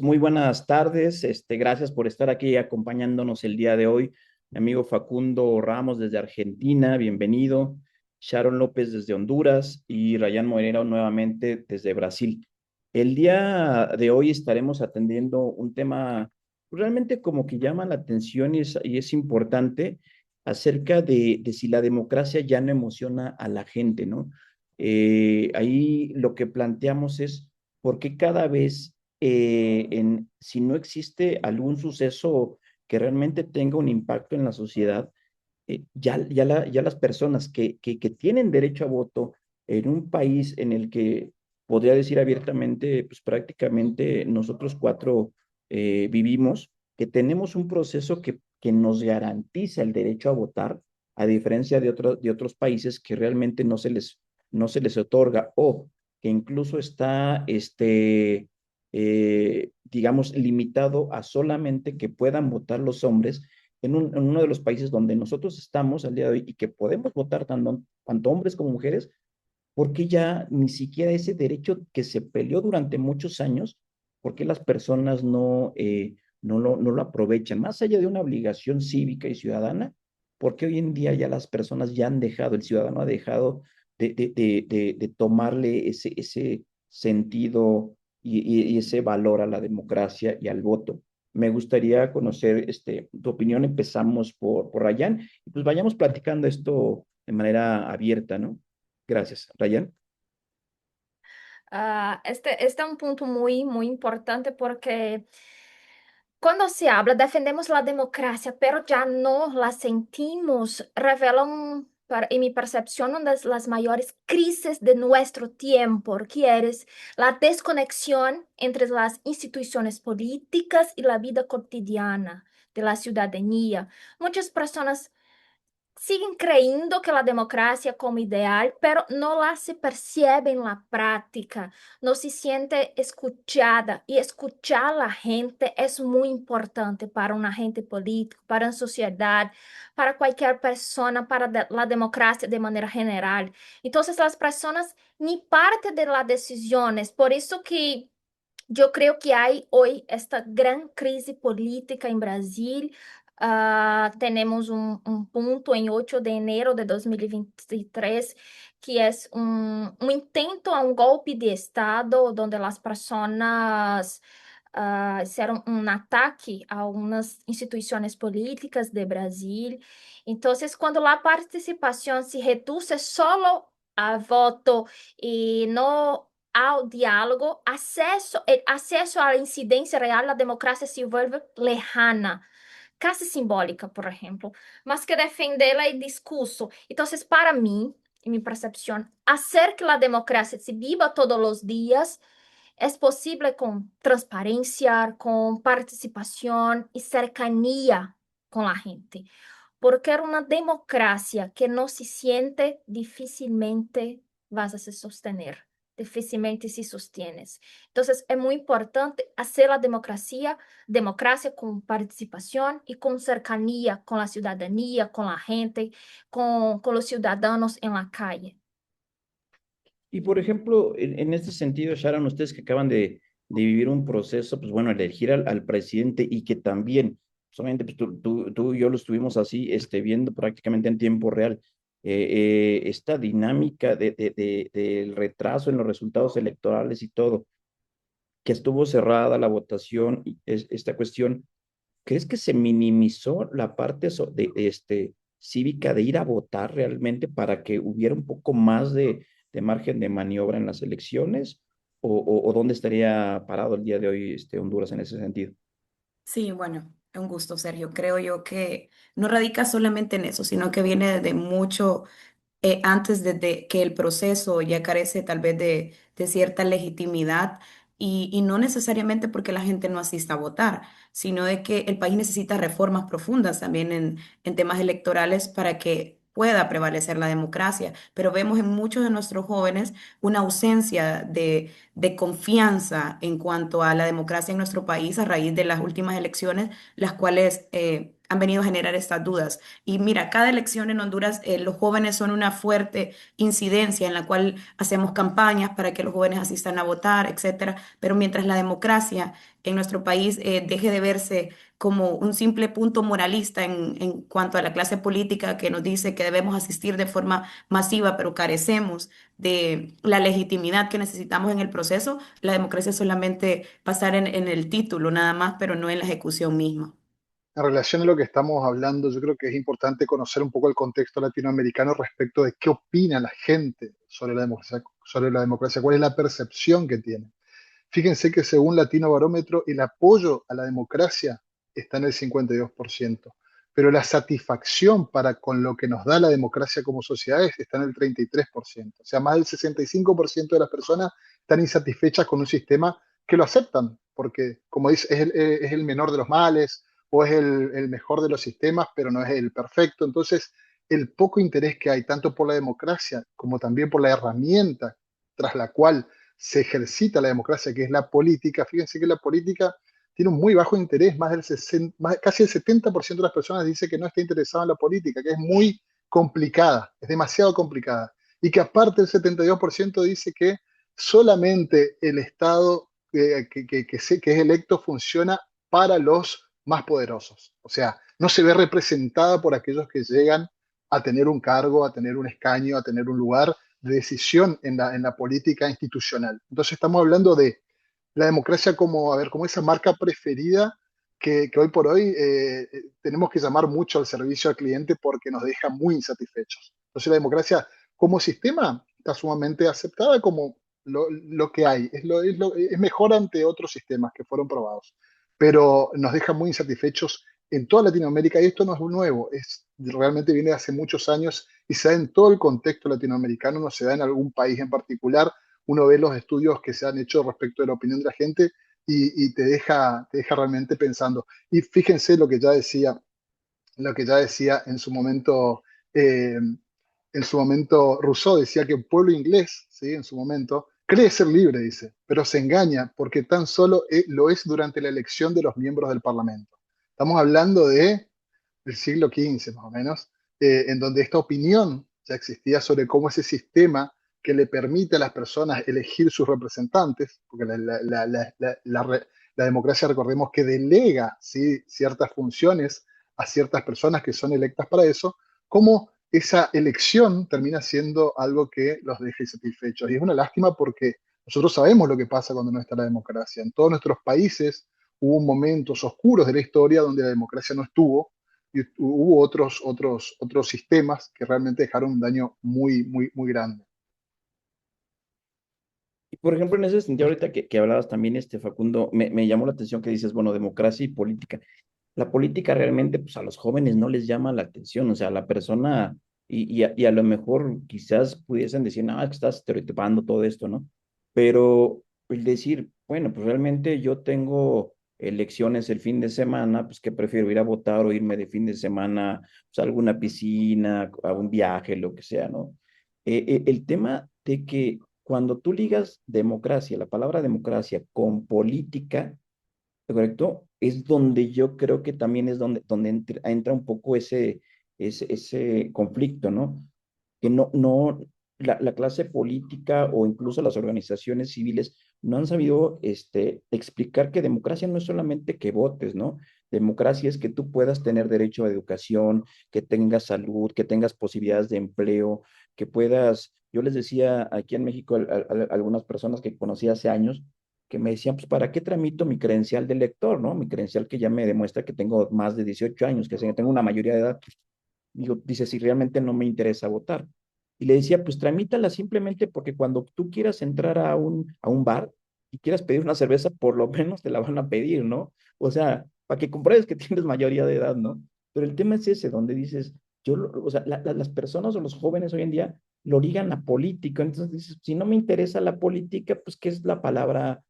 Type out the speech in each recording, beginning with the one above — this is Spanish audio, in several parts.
pues muy buenas tardes. Gracias por estar aquí acompañándonos el día de hoy. Mi amigo Facundo Ramos desde Argentina, bienvenido. Sharon López desde Honduras y Rayán Moreira nuevamente desde Brasil. El día de hoy estaremos atendiendo un tema realmente como que llama la atención y es importante acerca de si la democracia ya no emociona a la gente, ¿no? Ahí lo que planteamos es por qué cada vez, si no existe algún suceso que realmente tenga un impacto en la sociedad, ya las personas que tienen derecho a voto en un país en el que podría decir abiertamente, pues prácticamente nosotros cuatro vivimos, que tenemos un proceso que nos garantiza el derecho a votar, a diferencia de otros países que realmente no se les otorga o que incluso está, digamos, limitado a solamente que puedan votar los hombres en uno de los países donde nosotros estamos al día de hoy y que podemos votar tanto hombres como mujeres, porque ya ni siquiera ese derecho que se peleó durante muchos años, porque las personas no lo aprovechan, más allá de una obligación cívica y ciudadana, porque hoy en día ya las personas ya han dejado, el ciudadano ha dejado de tomarle ese sentido y ese valor a la democracia y al voto. Me gustaría conocer tu opinión. Empezamos por Rayán y pues vayamos platicando esto de manera abierta, ¿no? Gracias. Ryan. Este es un punto muy importante porque cuando se habla, defendemos la democracia, pero ya no la sentimos, revelan, en mi percepción, una de las mayores crisis de nuestro tiempo, que es la desconexión entre las instituciones políticas y la vida cotidiana de la ciudadanía. Muchas personas siguen creyendo que la democracia como ideal, pero no la se percibe en la práctica, no se siente escuchada y escuchar a la gente es muy importante para un agente político, para una sociedad, para cualquier persona, para la democracia de manera general. Entonces las personas ni parte de las decisiones, por eso que yo creo que hay hoy esta gran crisis política en Brasil. Tenemos un punto en 8 de enero de 2023 que es un intento a un golpe de Estado donde las personas hicieron un ataque a unas instituciones políticas de Brasil. Entonces, cuando la participación se reduce solo a voto y no ao diálogo, el acceso a la incidencia real, la democracia se vuelve lejana, casi simbólica, por ejemplo, más que defenderla el discurso. Entonces, para mí, en mi percepción, hacer que la democracia se viva todos los días es posible con transparencia, con participación y cercanía con la gente. Porque era una democracia que no se siente, difícilmente vas a se sostener, difícilmente se sostienes. Entonces, es muy importante hacer la democracia con participación y con cercanía con la ciudadanía, con la gente, con los ciudadanos en la calle. Y por ejemplo, en este sentido, Sharon, ustedes que acaban de vivir un proceso, pues bueno, elegir al presidente y que también, solamente pues tú y yo lo estuvimos así, viendo prácticamente en tiempo real, esta dinámica del retraso en los resultados electorales y todo, que estuvo cerrada la votación, y esta cuestión. ¿Crees que se minimizó la parte cívica de ir a votar realmente para que hubiera un poco más de margen de maniobra en las elecciones? ¿O dónde estaría parado el día de hoy Honduras en ese sentido? Sí, bueno, es un gusto, Sergio. Creo yo que no radica solamente en eso, sino que viene de mucho antes de que el proceso ya carece tal vez de cierta legitimidad y no necesariamente porque la gente no asista a votar, sino de que el país necesita reformas profundas también en temas electorales para que pueda prevalecer la democracia. Pero vemos en muchos de nuestros jóvenes una ausencia de confianza en cuanto a la democracia en nuestro país a raíz de las últimas elecciones, las cuales han venido a generar estas dudas. Y mira, cada elección en Honduras, los jóvenes son una fuerte incidencia en la cual hacemos campañas para que los jóvenes asistan a votar, etcétera. Pero mientras la democracia en nuestro país deje de verse como un simple punto moralista en cuanto a la clase política que nos dice que debemos asistir de forma masiva, pero carecemos de la legitimidad que necesitamos en el proceso, la democracia solamente va a estar en el título nada más, pero no en la ejecución misma. En relación a lo que estamos hablando, yo creo que es importante conocer un poco el contexto latinoamericano respecto de qué opina la gente sobre la democracia, cuál es la percepción que tiene. Fíjense que según Latino Barómetro, el apoyo a la democracia está en el 52%, pero la satisfacción para con lo que nos da la democracia como sociedades está en el 33%. O sea, más del 65% de las personas están insatisfechas con un sistema que lo aceptan, porque, como dice, es el menor de los males o es el mejor de los sistemas, pero no es el perfecto. Entonces, el poco interés que hay tanto por la democracia como también por la herramienta tras la cual se ejercita la democracia, que es la política. Fíjense que la política tiene un muy bajo interés, casi el 70% de las personas dice que no está interesado en la política, que es muy complicada, es demasiado complicada. Y que aparte el 72% dice que solamente el Estado que es electo funciona para los más poderosos. O sea, no se ve representada por aquellos que llegan a tener un cargo, a tener un escaño, a tener un lugar de decisión en la política institucional. Entonces estamos hablando de la democracia como, a ver, como esa marca preferida que hoy por hoy tenemos que llamar mucho al servicio al cliente porque nos deja muy insatisfechos. Entonces la democracia como sistema está sumamente aceptada como lo que hay. Es mejor ante otros sistemas que fueron probados, pero nos deja muy insatisfechos en toda Latinoamérica y esto no es nuevo, realmente viene de hace muchos años y se da en todo el contexto latinoamericano, no se da en algún país en particular. Uno ve los estudios que se han hecho respecto de la opinión de la gente y te deja realmente pensando. Y fíjense lo que ya decía eh, en su momento Rousseau decía que el pueblo inglés, ¿sí? En su momento, cree ser libre, dice, pero se engaña porque tan solo lo es durante la elección de los miembros del Parlamento. Estamos hablando del siglo XV, más o menos, en donde esta opinión ya existía sobre cómo ese sistema que le permite a las personas elegir sus representantes, porque la democracia, recordemos que delega, ¿sí?, ciertas funciones a ciertas personas que son electas para eso, cómo esa elección termina siendo algo que los deja insatisfechos. Y es una lástima porque nosotros sabemos lo que pasa cuando no está la democracia. En todos nuestros países hubo momentos oscuros de la historia donde la democracia no estuvo, y hubo otros sistemas que realmente dejaron un daño muy, muy, muy grande. Y por ejemplo, en ese sentido, ahorita que hablabas también, Facundo, me llamó la atención que dices, bueno, democracia y política. La política realmente, pues a los jóvenes no les llama la atención, o sea, la persona, y a lo mejor quizás pudiesen decir, no, es que estás estereotipando todo esto, ¿no? Pero el decir, bueno, pues realmente yo tengo elecciones el fin de semana, pues que prefiero ir a votar o irme de fin de semana, pues a alguna piscina, a un viaje, lo que sea, ¿no? El tema de que cuando tú ligas democracia, la palabra democracia con política, ¿correcto? Es donde yo creo que también es donde entra un poco ese conflicto, ¿no? Que no, la clase política o incluso las organizaciones civiles no han sabido explicar que democracia no es solamente que votes, ¿no? Democracia es que tú puedas tener derecho a educación, que tengas salud, que tengas posibilidades de empleo, que puedas, yo les decía aquí en México a algunas personas que conocí hace años, que me decían, pues, ¿para qué tramito mi credencial de lector, no? Mi credencial que ya me demuestra que tengo más de 18 años, que tengo una mayoría de edad. Digo, dice, si realmente no me interesa votar. Y le decía, pues tramítala simplemente porque cuando tú quieras entrar a un bar y quieras pedir una cerveza, por lo menos te la van a pedir, ¿no? O sea, para que compruebes que tienes mayoría de edad, ¿no? Pero el tema es ese, donde dices, o sea, las personas o los jóvenes hoy en día lo ligan a política. Entonces dices, si no me interesa la política, pues, ¿qué es la palabra,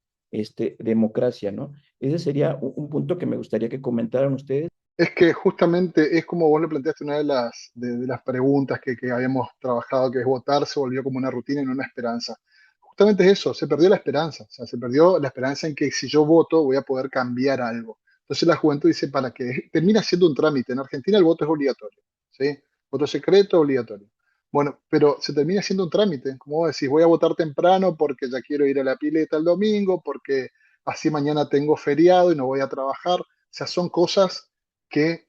democracia, ¿no? Ese sería un punto que me gustaría que comentaran ustedes. Es que justamente es como vos le planteaste una de las preguntas que habíamos trabajado, que es votar se volvió como una rutina y no una esperanza. Justamente es eso, se perdió la esperanza, o sea, se perdió la esperanza en que si yo voto voy a poder cambiar algo. Entonces la juventud dice, para que termina siendo un trámite. En Argentina el voto es obligatorio, ¿sí? Voto secreto obligatorio. Bueno, pero se termina siendo un trámite. Como vos decís, voy a votar temprano porque ya quiero ir a la pileta el domingo, porque así mañana tengo feriado y no voy a trabajar. O sea, son cosas que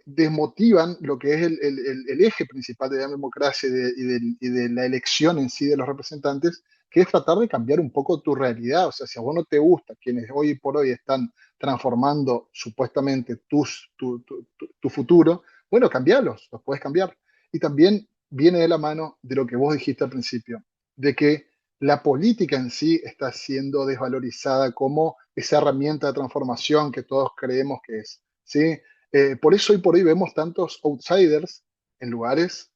desmotivan lo que es el eje principal de la democracia y de la elección en sí de los representantes, que es tratar de cambiar un poco tu realidad. O sea, si a vos no te gusta quienes hoy por hoy están transformando supuestamente tu futuro, bueno, cambialos, los puedes cambiar. Y también viene de la mano de lo que vos dijiste al principio, de que la política en sí está siendo desvalorizada como esa herramienta de transformación que todos creemos que es, ¿sí? Por eso hoy por hoy vemos tantos outsiders en lugares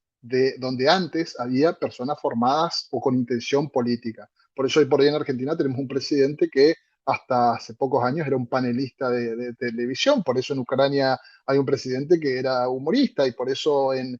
donde antes había personas formadas o con intención política. Por eso hoy por hoy en Argentina tenemos un presidente que hasta hace pocos años era un panelista de televisión, por eso en Ucrania hay un presidente que era humorista y por eso en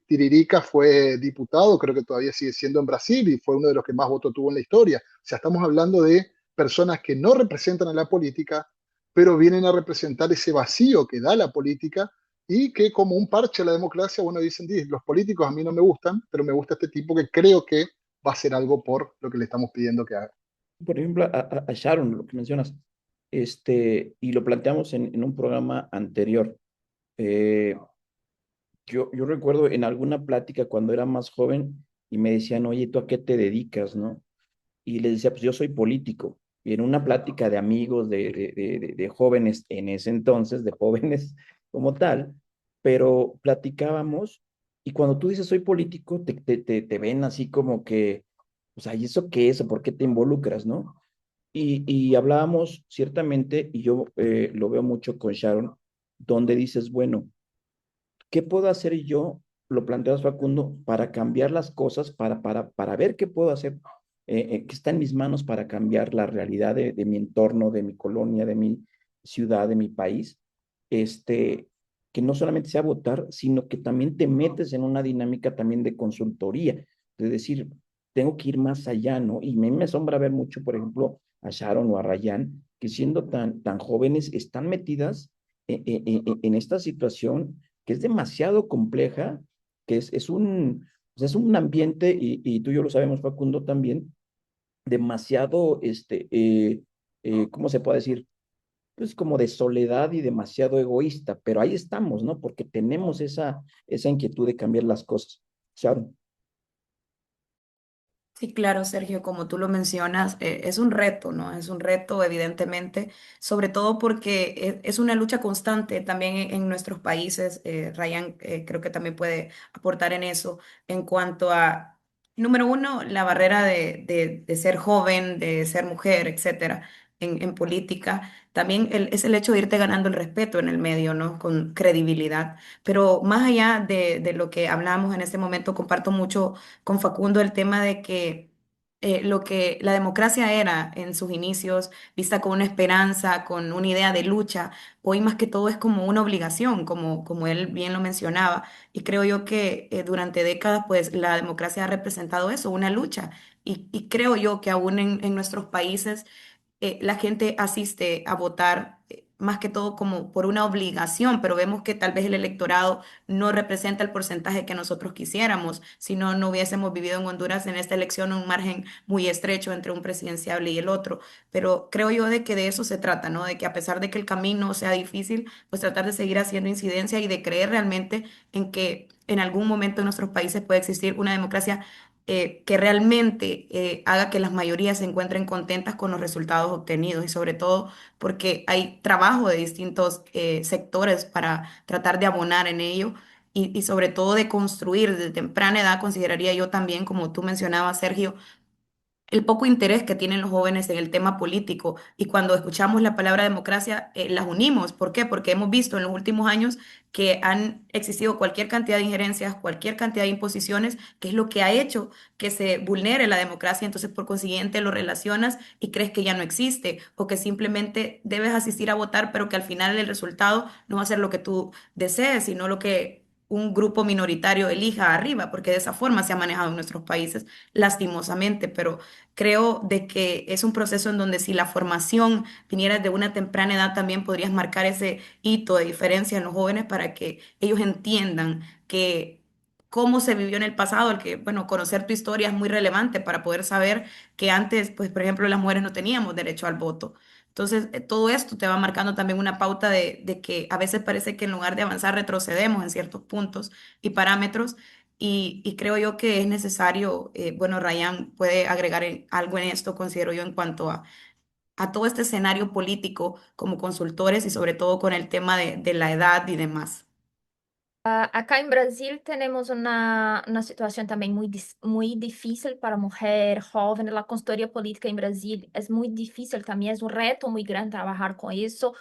Tiririca fue diputado, creo que todavía sigue siendo en Brasil y fue uno de los que más votos tuvo en la historia. O sea, estamos hablando de personas que no representan a la política, pero vienen a representar ese vacío que da la política y que como un parche a la democracia, bueno, dicen, los políticos a mí no me gustan, pero me gusta este tipo que creo que va a hacer algo por lo que le estamos pidiendo que haga. Por ejemplo, a Sharon, lo que mencionas, y lo planteamos en un programa anterior. Eh, yo recuerdo en alguna plática cuando era más joven y me decían, oye, ¿tú a qué te dedicas, no? Y les decía, pues yo soy político. Y en una plática de amigos, de jóvenes en ese entonces, de jóvenes como tal, pero platicábamos y cuando tú dices soy político, te ven así como que, o sea, ¿y eso qué es? ¿O por qué te involucras, no? Y hablábamos ciertamente, y yo lo veo mucho con Sharon, donde dices, bueno, ¿qué puedo hacer yo? Lo planteas Facundo, para cambiar las cosas, para ver qué puedo hacer, qué está en mis manos para cambiar la realidad de mi entorno, de mi colonia, de mi ciudad, de mi país. Este, que no solamente sea votar, sino que también te metes en una dinámica también de consultoría, de decir, tengo que ir más allá, ¿no? Y me asombra ver mucho, por ejemplo, a Sharon o a Ryan, que siendo tan jóvenes, están metidas en esta situación que es demasiado compleja, que o sea, es un ambiente, y tú y yo lo sabemos, Facundo, también, demasiado, ¿cómo se puede decir? Pues como de soledad y demasiado egoísta, pero ahí estamos, ¿no? Porque tenemos esa inquietud de cambiar las cosas. Sharon. Sí, claro, Sergio, como tú lo mencionas, es un reto, ¿no? Es un reto, evidentemente, sobre todo porque es una lucha constante también en nuestros países. Ryan, creo que también puede aportar en eso, en cuanto a, número uno, la barrera de ser joven, de ser mujer, etcétera, en política. También es el hecho de irte ganando el respeto en el medio, ¿no? Con credibilidad. Pero más allá de lo que hablamos en este momento, comparto mucho con Facundo el tema de que lo que la democracia era en sus inicios, vista con una esperanza, con una idea de lucha, hoy más que todo es como una obligación, como él bien lo mencionaba. Y creo yo que durante décadas, pues la democracia ha representado eso, una lucha. Y creo yo que aún en nuestros países la gente asiste a votar más que todo como por una obligación, pero vemos que tal vez el electorado no representa el porcentaje que nosotros quisiéramos, si no, no hubiésemos vivido en Honduras en esta elección un margen muy estrecho entre un presidenciable y el otro. Pero creo yo de que de eso se trata, ¿no? De que a pesar de que el camino sea difícil, pues tratar de seguir haciendo incidencia y de creer realmente en que en algún momento en nuestros países puede existir una democracia que realmente haga que las mayorías se encuentren contentas con los resultados obtenidos y sobre todo porque hay trabajo de distintos sectores para tratar de abonar en ello y sobre todo de construir desde temprana edad, consideraría yo también, como tú mencionabas, Sergio, el poco interés que tienen los jóvenes en el tema político y cuando escuchamos la palabra democracia, las unimos. ¿Por qué? Porque hemos visto en los últimos años que han existido cualquier cantidad de injerencias, cualquier cantidad de imposiciones, que es lo que ha hecho que se vulnere la democracia. Entonces, por consiguiente, lo relacionas y crees que ya no existe o que simplemente debes asistir a votar, pero que al final el resultado no va a ser lo que tú desees, sino lo que un grupo minoritario elija arriba, porque de esa forma se ha manejado en nuestros países, lastimosamente, pero creo de que es un proceso en donde si la formación viniera de una temprana edad, también podrías marcar ese hito de diferencia en los jóvenes para que ellos entiendan que cómo se vivió en el pasado, el que, bueno, conocer tu historia es muy relevante para poder saber que antes, pues, por ejemplo, las mujeres no teníamos derecho al voto. Entonces, todo esto te va marcando también una pauta de que a veces parece que en lugar de avanzar retrocedemos en ciertos puntos y parámetros. Y creo yo que es necesario, bueno, Ryan puede agregar algo en esto, considero yo, en cuanto a todo este escenario político como consultores y sobre todo con el tema de la edad y demás. Acá en Brasil tenemos una situación también muy difícil para mujer joven. La consultoría política en Brasil es muy difícil también, es un reto muy grande trabajar con eso,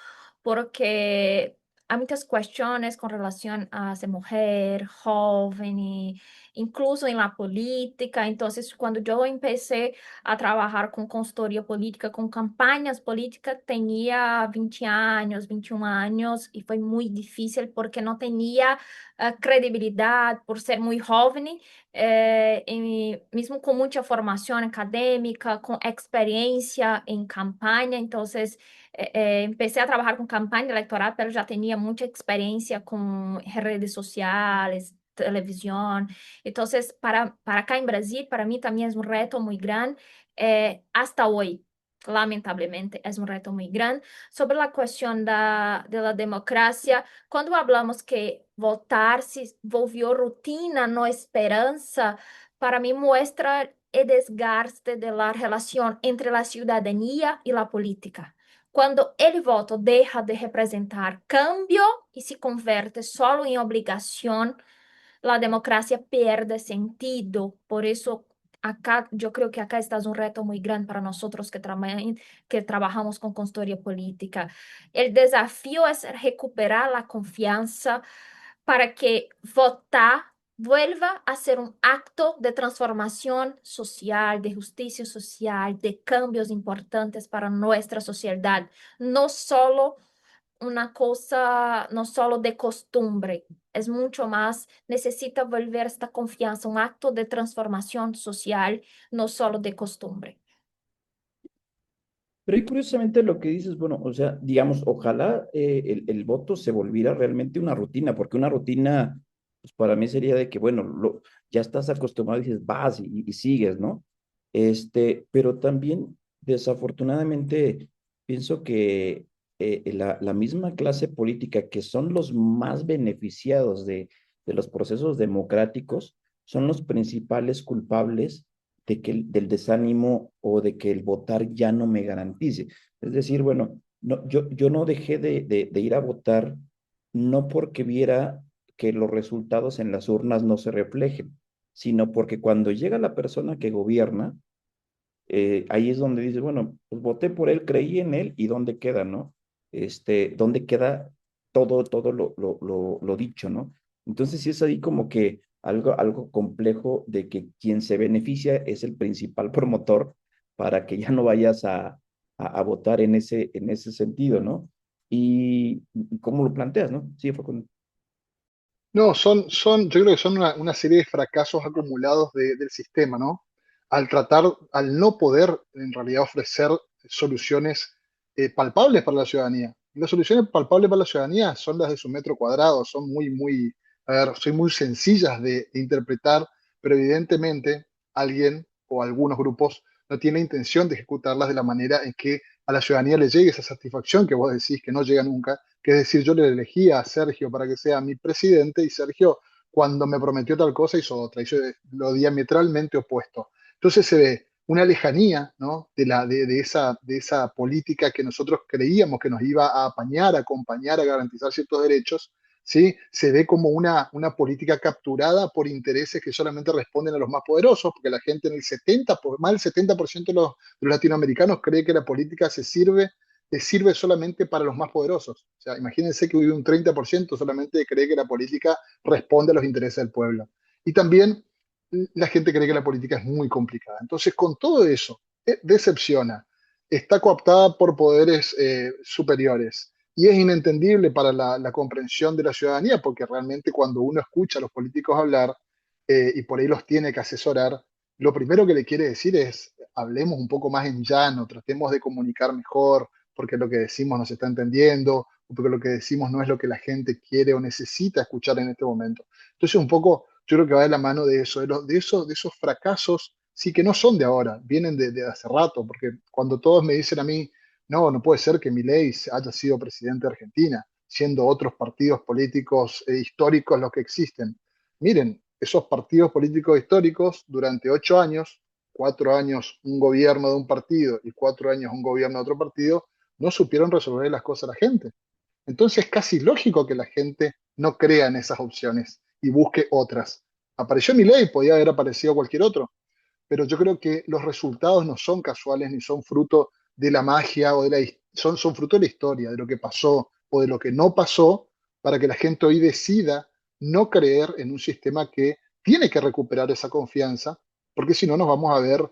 porque hay muchas cuestiones con relación a ser mujer joven, y incluso en la política. Entonces, cuando yo empecé a trabajar con consultoría política, con campañas políticas, tenía 20 años, 21 años, y fue muy difícil porque no tenía credibilidad por ser muy joven, y mismo con mucha formación académica, con experiencia en campaña. Entonces, empecé a trabajar con campaña electoral, pero ya tenía mucha experiencia con redes sociales, televisión. Entonces, para acá en Brasil, para mí también es un reto muy grande, hasta hoy. Lamentablemente, es un reto muy grande. Sobre la cuestión de la democracia, quando hablamos que votar se volvió rutina, no esperanza, para mí muestra el desgaste de la relación entre la ciudadanía y la política. Cuando el voto deja de representar cambio y se convierte solo en obligación, la democracia pierde sentido. Por eso acá, yo creo que acá está un reto muy grande para nosotros que trabajamos con consultoría política. El desafío es recuperar la confianza para que votar vuelva a ser un acto de transformación social, de justicia social, de cambios importantes para nuestra sociedad, no solo una cosa, no solo de costumbre, es mucho más, necesita volver esta confianza, un acto de transformación social, no solo de costumbre. Pero ahí curiosamente lo que dices, bueno, o sea, digamos, ojalá el voto se volviera realmente una rutina, porque una rutina, pues para mí sería de que, bueno, ya estás acostumbrado y dices, vas y sigues, ¿no? Pero también, desafortunadamente, pienso que la misma clase política, que son los más beneficiados de los procesos democráticos, son los principales culpables de que del desánimo o de que el votar ya no me garantice. Es decir, bueno, no, yo no dejé de ir a votar no porque viera que los resultados en las urnas no se reflejen, sino porque cuando llega la persona que gobierna, ahí es donde dices, bueno, pues voté por él, creí en él, y dónde queda, ¿no? Dónde queda todo lo dicho, ¿no? Entonces sí es ahí como que algo complejo de que quien se beneficia es el principal promotor para que ya no vayas a votar en ese sentido, ¿no? Y cómo lo planteas, ¿no? Sí, fue con... No, yo creo que son una serie de fracasos acumulados del sistema, ¿no? Al no poder en realidad ofrecer soluciones palpables para la ciudadanía. Y las soluciones palpables para la ciudadanía son las de su metro cuadrado, son a ver, son muy sencillas de interpretar, pero evidentemente alguien o algunos grupos no tienen intención de ejecutarlas de la manera en que a la ciudadanía le llegue esa satisfacción que vos decís que no llega nunca, que es decir, yo le elegí a Sergio para que sea mi presidente y Sergio, cuando me prometió tal cosa, hizo otra, hizo lo diametralmente opuesto. Entonces se ve una lejanía, ¿no? de esa política que nosotros creíamos que nos iba a apañar, a acompañar, a garantizar ciertos derechos, ¿sí? Se ve como una política capturada por intereses que solamente responden a los más poderosos, porque la gente en el 70, más del 70% de los latinoamericanos cree que la política sirve solamente para los más poderosos. O sea, imagínense que un 30% solamente cree que la política responde a los intereses del pueblo. Y también la gente cree que la política es muy complicada. Entonces, con todo eso, decepciona. Está cooptada por poderes superiores. Y es inentendible para la comprensión de la ciudadanía, porque realmente cuando uno escucha a los políticos hablar y por ahí los tiene que asesorar, lo primero que le quiere decir es, hablemos un poco más en llano, tratemos de comunicar mejor, porque lo que decimos no se está entendiendo, o porque lo que decimos no es lo que la gente quiere o necesita escuchar en este momento. Entonces, un poco, yo creo que va de la mano de eso, de esos fracasos, sí que no son de ahora, vienen de hace rato, porque cuando todos me dicen a mí, no, no puede ser que Milei haya sido presidente de Argentina, siendo otros partidos políticos históricos los que existen. Miren, esos partidos políticos históricos durante 8 años, 4 años un gobierno de un partido y 4 años un gobierno de otro partido, no supieron resolver las cosas a la gente. Entonces es casi lógico que la gente no crea en esas opciones y busque otras. Apareció Milei, podía haber aparecido cualquier otro, pero yo creo que los resultados no son casuales ni son fruto de la magia o son fruto de la historia, de lo que pasó o de lo que no pasó, para que la gente hoy decida no creer en un sistema que tiene que recuperar esa confianza, porque si no nos vamos a ver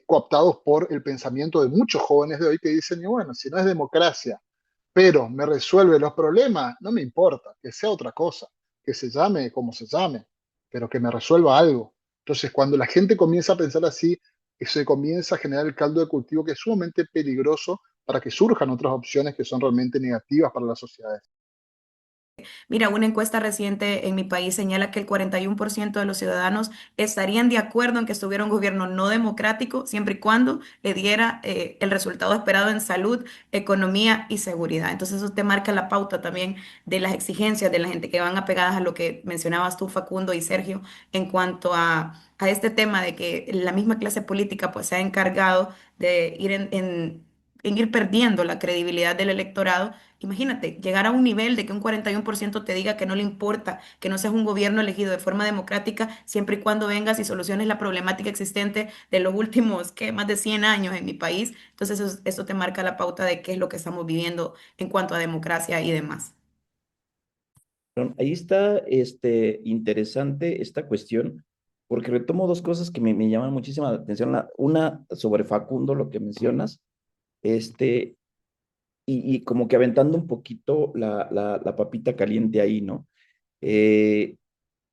cooptados por el pensamiento de muchos jóvenes de hoy que dicen, y bueno, si no es democracia, pero me resuelve los problemas, no me importa, que sea otra cosa, que se llame como se llame, pero que me resuelva algo. Entonces, cuando la gente comienza a pensar así, se comienza a generar el caldo de cultivo que es sumamente peligroso para que surjan otras opciones que son realmente negativas para las sociedades. Mira, una encuesta reciente en mi país señala que el 41% de los ciudadanos estarían de acuerdo en que estuviera un gobierno no democrático siempre y cuando le diera el resultado esperado en salud, economía y seguridad. Entonces eso te marca la pauta también de las exigencias de la gente que van apegadas a lo que mencionabas tú, Facundo y Sergio, en cuanto a este tema de que la misma clase política pues se ha encargado de ir en ir perdiendo la credibilidad del electorado. Imagínate, llegar a un nivel de que un 41% te diga que no le importa que no seas un gobierno elegido de forma democrática, siempre y cuando vengas y soluciones la problemática existente de los últimos, ¿qué? Más de 100 años en mi país. Entonces eso te marca la pauta de qué es lo que estamos viviendo en cuanto a democracia y demás. Ahí está interesante esta cuestión, porque retomo dos cosas que me llaman muchísima la atención. Una sobre Facundo, lo que mencionas, este, y como que aventando un poquito la papita caliente ahí, ¿no? Eh,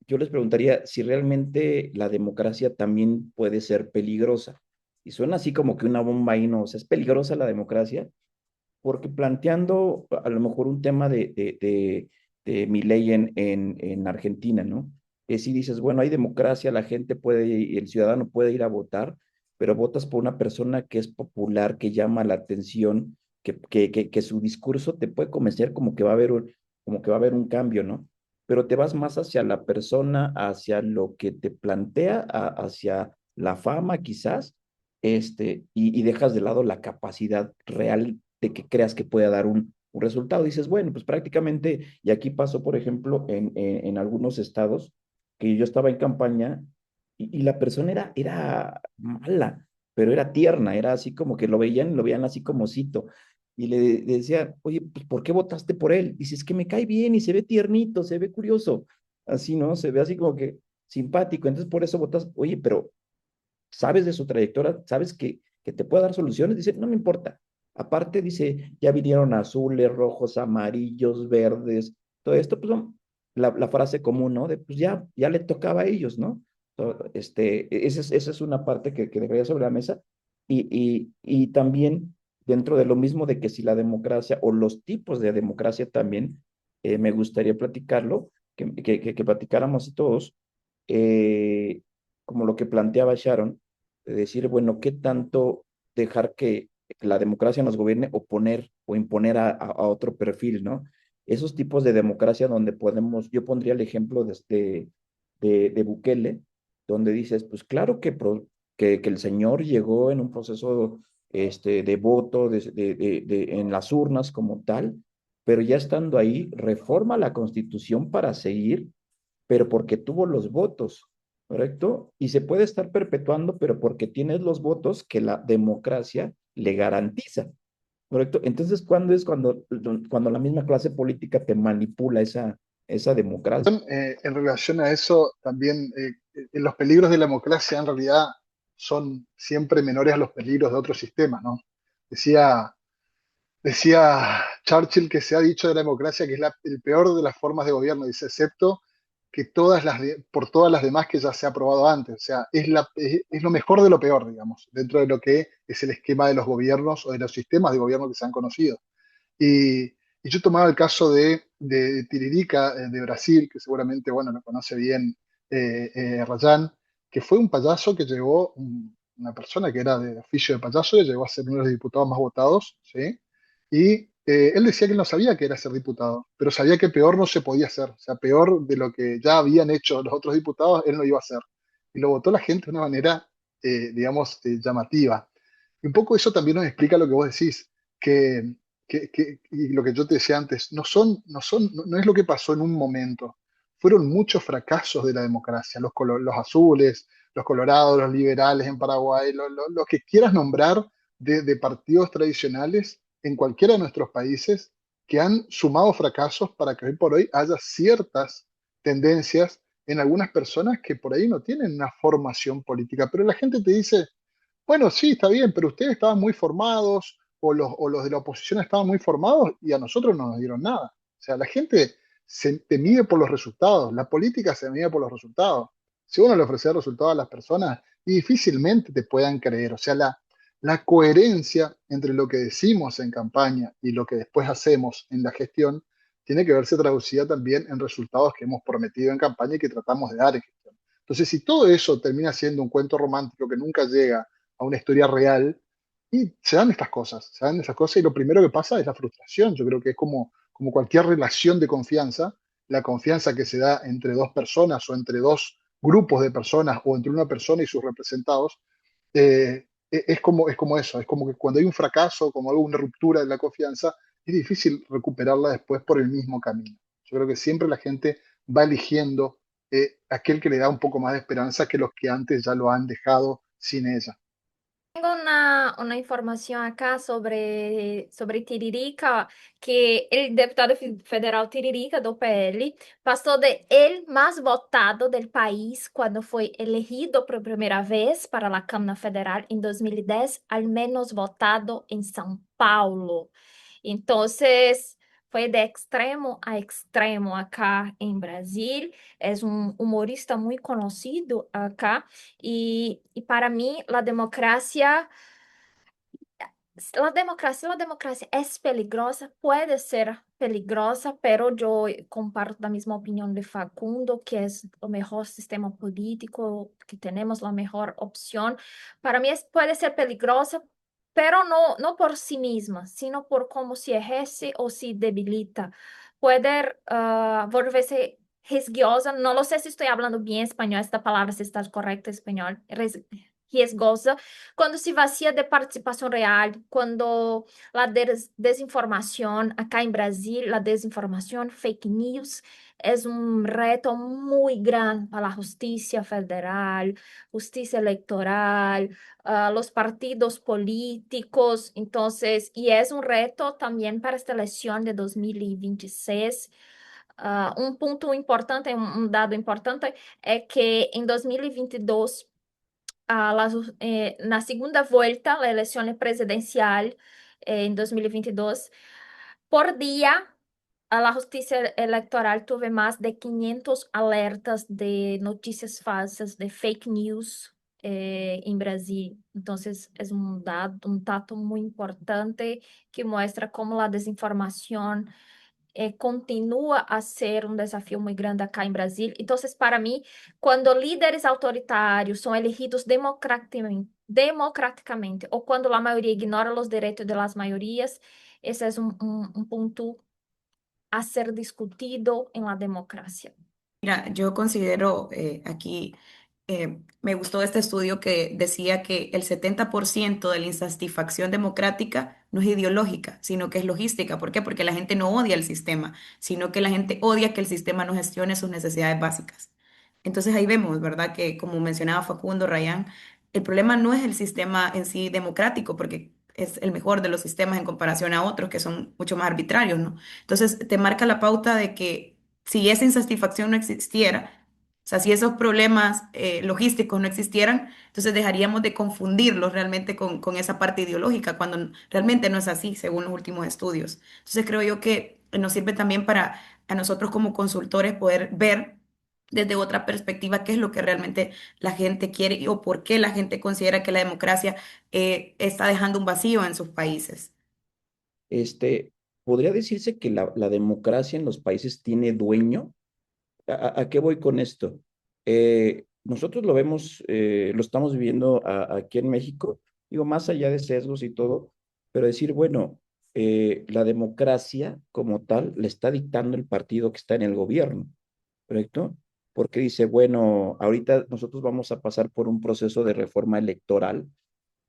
yo les preguntaría si realmente la democracia también puede ser peligrosa. Y suena así como que una bomba ahí, ¿no? O sea, ¿es peligrosa la democracia? Porque planteando a lo mejor un tema de mi ley en Argentina, ¿no? Que si dices, bueno, hay democracia, la gente puede, el ciudadano puede ir a votar, pero votas por una persona que es popular, que llama la atención, que su discurso te puede convencer como que va a haber como que va a haber un cambio, ¿no? Pero te vas más hacia la persona, hacia lo que te plantea, hacia la fama quizás, y dejas de lado la capacidad real de que creas que pueda dar un resultado. Dices, bueno, pues prácticamente, y aquí pasó, por ejemplo, en algunos estados, que yo estaba en campaña y la persona era mala, pero era tierna, era así como que lo veían así como cito. Y le decía, oye, pues ¿por qué votaste por él? Dice, es que me cae bien y se ve tiernito, se ve curioso. Así, ¿no? Se ve así como que simpático. Entonces, por eso votas, oye, pero sabes de su trayectoria, sabes que te puede dar soluciones, dice, no me importa. Aparte, dice, ya vinieron azules, rojos, amarillos, verdes, todo esto, pues la frase común, ¿no? De pues ya le tocaba a ellos, ¿no? Esa es una parte que debería sobre la mesa. Y también dentro de lo mismo de que si la democracia o los tipos de democracia también, me gustaría platicarlo, que platicáramos todos, eh, como lo que planteaba Sharon, de decir, bueno, ¿qué tanto dejar que la democracia nos gobierne o poner o imponer a otro perfil, ¿no? Esos tipos de democracia donde podemos, yo pondría el ejemplo de Bukele, donde dices, pues claro que el señor llegó en un proceso de voto en las urnas como tal, pero ya estando ahí, reforma la constitución para seguir, pero porque tuvo los votos, ¿correcto? Y se puede estar perpetuando, pero porque tienes los votos que la democracia le garantiza, ¿correcto? Entonces, ¿cuándo es cuando la misma clase política te manipula esa democracia? En relación a eso, también los peligros de la democracia en realidad son siempre menores a los peligros de otros sistemas, ¿no? Decía Decía Churchill que se ha dicho de la democracia que es el peor de las formas de gobierno, dice, excepto que por todas las demás que ya se ha probado antes. O sea, es lo mejor de lo peor, digamos, dentro de lo que es el esquema de los gobiernos o de los sistemas de gobierno que se han conocido. Y, y yo tomaba el caso de Tiririca, de Brasil, que seguramente, bueno, lo conoce bien Rayán, que fue un payaso que llegó, una persona que era de oficio de payaso, y llegó a ser uno de los diputados más votados, ¿sí? Y él decía que él no sabía que era ser diputado, pero sabía que peor no se podía hacer, o sea, peor de lo que ya habían hecho los otros diputados, él no iba a hacer. Y lo votó la gente de una manera, digamos, llamativa. Y un poco eso también nos explica lo que vos decís, que y lo que yo te decía antes, no es lo que pasó en un momento. Fueron muchos fracasos de la democracia, los azules, los colorados, los liberales en Paraguay, lo que quieras nombrar de partidos tradicionales en cualquiera de nuestros países que han sumado fracasos para que hoy por hoy haya ciertas tendencias en algunas personas que por ahí no tienen una formación política, pero la gente te dice, bueno, sí, está bien, pero ustedes estaban muy formados o los de la oposición estaban muy formados y a nosotros no nos dieron nada. O sea, la gente te mide por los resultados, la política se mide por los resultados. Si uno le ofrece resultados a las personas, y difícilmente te puedan creer. O sea, la coherencia entre lo que decimos en campaña y lo que después hacemos en la gestión tiene que verse traducida también en resultados que hemos prometido en campaña y que tratamos de dar en gestión. Entonces, si todo eso termina siendo un cuento romántico que nunca llega a una historia real, y se dan estas cosas y lo primero que pasa es la frustración. Yo creo que es como cualquier relación de confianza, la confianza que se da entre dos personas o entre dos grupos de personas o entre una persona y sus representados, es como eso, es como que cuando hay un fracaso, como hay una ruptura de la confianza, es difícil recuperarla después por el mismo camino. Yo creo que siempre la gente va eligiendo aquel que le da un poco más de esperanza que los que antes ya lo han dejado sin ella. Tengo una información acá sobre Tiririca, que el deputado federal Tiririca do PL pasó de el más votado del país cuando fue elegido por primera vez para la Cámara Federal en 2010 al menos votado en São Paulo. Entonces, fue de extremo a extremo acá en Brasil. Es un humorista muy conocido acá. Y para mí, la democracia es peligrosa, puede ser peligrosa, pero yo comparto la misma opinión de Facundo, que es el mejor sistema político, que tenemos la mejor opción. Para mí puede ser peligrosa, pero no por sí misma, sino por cómo se ejerce o se debilita. Puede volverse riesgosa, no lo sé si estoy hablando bien español, esta palabra si está correcta en español, riesgosa quando se vacía de participação real, quando a desinformação, acá em Brasil, a desinformação, fake news, é um reto muito grande para a justiça federal, justiça eleitoral, os partidos políticos, então, e é um reto também para esta eleição de 2026. Um ponto importante, um dado importante, é que em 2022 na segunda vuelta, la elección presidencial en 2022, por día, a la justicia electoral tuve más de 500 alertas de noticias falsas, de fake news en Brasil. Entonces, es un dato muy importante que muestra cómo la desinformación continua a ser um desafio muito grande acá em Brasil. Então, para mim, quando líderes autoritários são elegidos democraticamente ou quando a maioria ignora os direitos das maiorias, esse é um ponto a ser discutido em la democracia. Mira, yo considero aquí, me gustó este estudio que decía que el 70% de la insatisfacción democrática no es ideológica, sino que es logística. ¿Por qué? Porque la gente no odia el sistema, sino que la gente odia que el sistema no gestione sus necesidades básicas. Entonces ahí vemos, ¿verdad? Que como mencionaba Facundo Rayán, el problema no es el sistema en sí democrático, porque es el mejor de los sistemas en comparación a otros que son mucho más arbitrarios, ¿no? Entonces te marca la pauta de que si esa insatisfacción no existiera, sea, si esos problemas logísticos no existieran, entonces dejaríamos de confundirlos realmente con esa parte ideológica, cuando realmente no es así, según los últimos estudios. Entonces creo yo que nos sirve también para a nosotros como consultores poder ver desde otra perspectiva qué es lo que realmente la gente quiere o por qué la gente considera que la democracia está dejando un vacío en sus países. Este, ¿Podría decirse que la democracia en los países tiene dueño? ¿A qué voy con esto? Nosotros lo vemos, lo estamos viviendo aquí en México, digo, más allá de sesgos y todo, pero decir, bueno, la democracia como tal le está dictando el partido que está en el gobierno, ¿correcto? Porque dice, bueno, ahorita nosotros vamos a pasar por un proceso de reforma electoral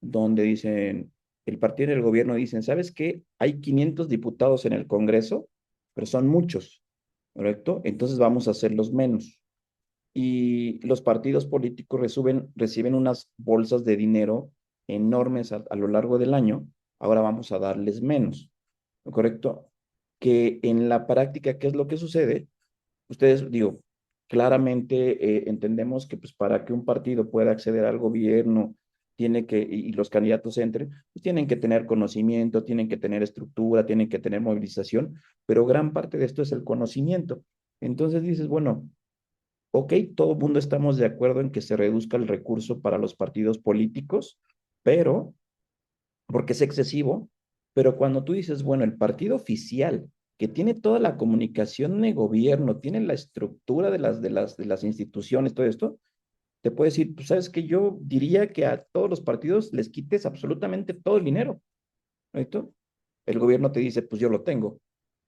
donde dicen, el partido en el gobierno dicen, ¿sabes qué? Hay 500 diputados en el Congreso, pero son muchos, ¿correcto? Entonces vamos a hacerlos menos. Y los partidos políticos reciben unas bolsas de dinero enormes a lo largo del año, ahora vamos a darles menos, ¿correcto? Que en la práctica, ¿qué es lo que sucede? Ustedes, digo, claramente entendemos que pues para que un partido pueda acceder al gobierno, tiene que, y los candidatos entren, pues tienen que tener conocimiento, tienen que tener estructura, tienen que tener movilización, pero gran parte de esto es el conocimiento. Entonces dices, bueno, ok, todo el mundo estamos de acuerdo en que se reduzca el recurso para los partidos políticos, pero porque es excesivo, pero cuando tú dices, bueno, el partido oficial, que tiene toda la comunicación de gobierno, tiene la estructura de las instituciones, todo esto, te puede decir, pues sabes que yo diría que a todos los partidos les quites absolutamente todo el dinero, ¿correcto? El gobierno te dice, pues yo lo tengo,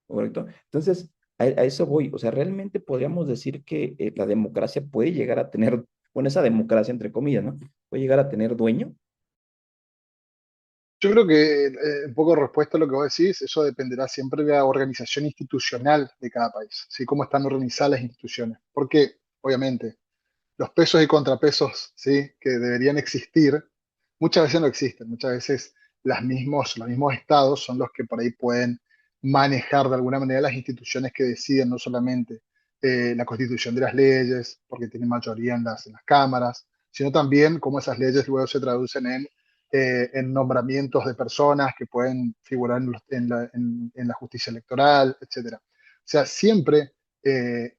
¿correcto? Entonces, a eso voy, o sea, realmente podríamos decir que la democracia puede llegar a tener, bueno, esa democracia entre comillas, ¿no? Puede llegar a tener dueño. Yo creo que un poco respuesta a lo que vos decís, eso dependerá siempre de la organización institucional de cada país, ¿sí? Cómo están organizadas las instituciones. Porque, obviamente, los pesos y contrapesos, ¿sí? Que deberían existir, muchas veces no existen. Muchas veces los mismos estados son los que por ahí pueden manejar de alguna manera las instituciones que deciden no solamente la constitución de las leyes, porque tienen mayoría en las cámaras, sino también cómo esas leyes luego se traducen en nombramientos de personas que pueden figurar en la justicia electoral, etcétera. O sea, siempre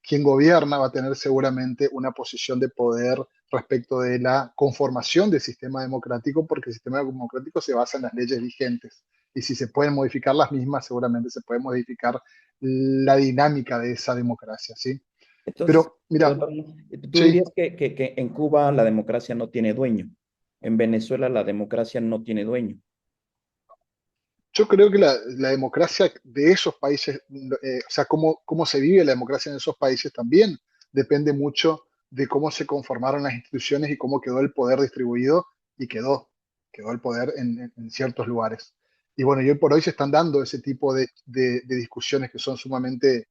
quien gobierna va a tener seguramente una posición de poder respecto de la conformación del sistema democrático, porque el sistema democrático se basa en las leyes vigentes. Y si se pueden modificar las mismas, seguramente se puede modificar la dinámica de esa democracia, ¿sí? Entonces, Pero mira, perdón, tú sí, dirías que en Cuba la democracia no tiene dueño, en Venezuela la democracia no tiene dueño. yo creo que la democracia de esos países, o sea, cómo se vive la democracia en esos países también depende mucho de cómo se conformaron las instituciones y cómo quedó el poder distribuido y quedó el poder en ciertos lugares. Y bueno, y hoy por hoy se están dando ese tipo de discusiones que son sumamente,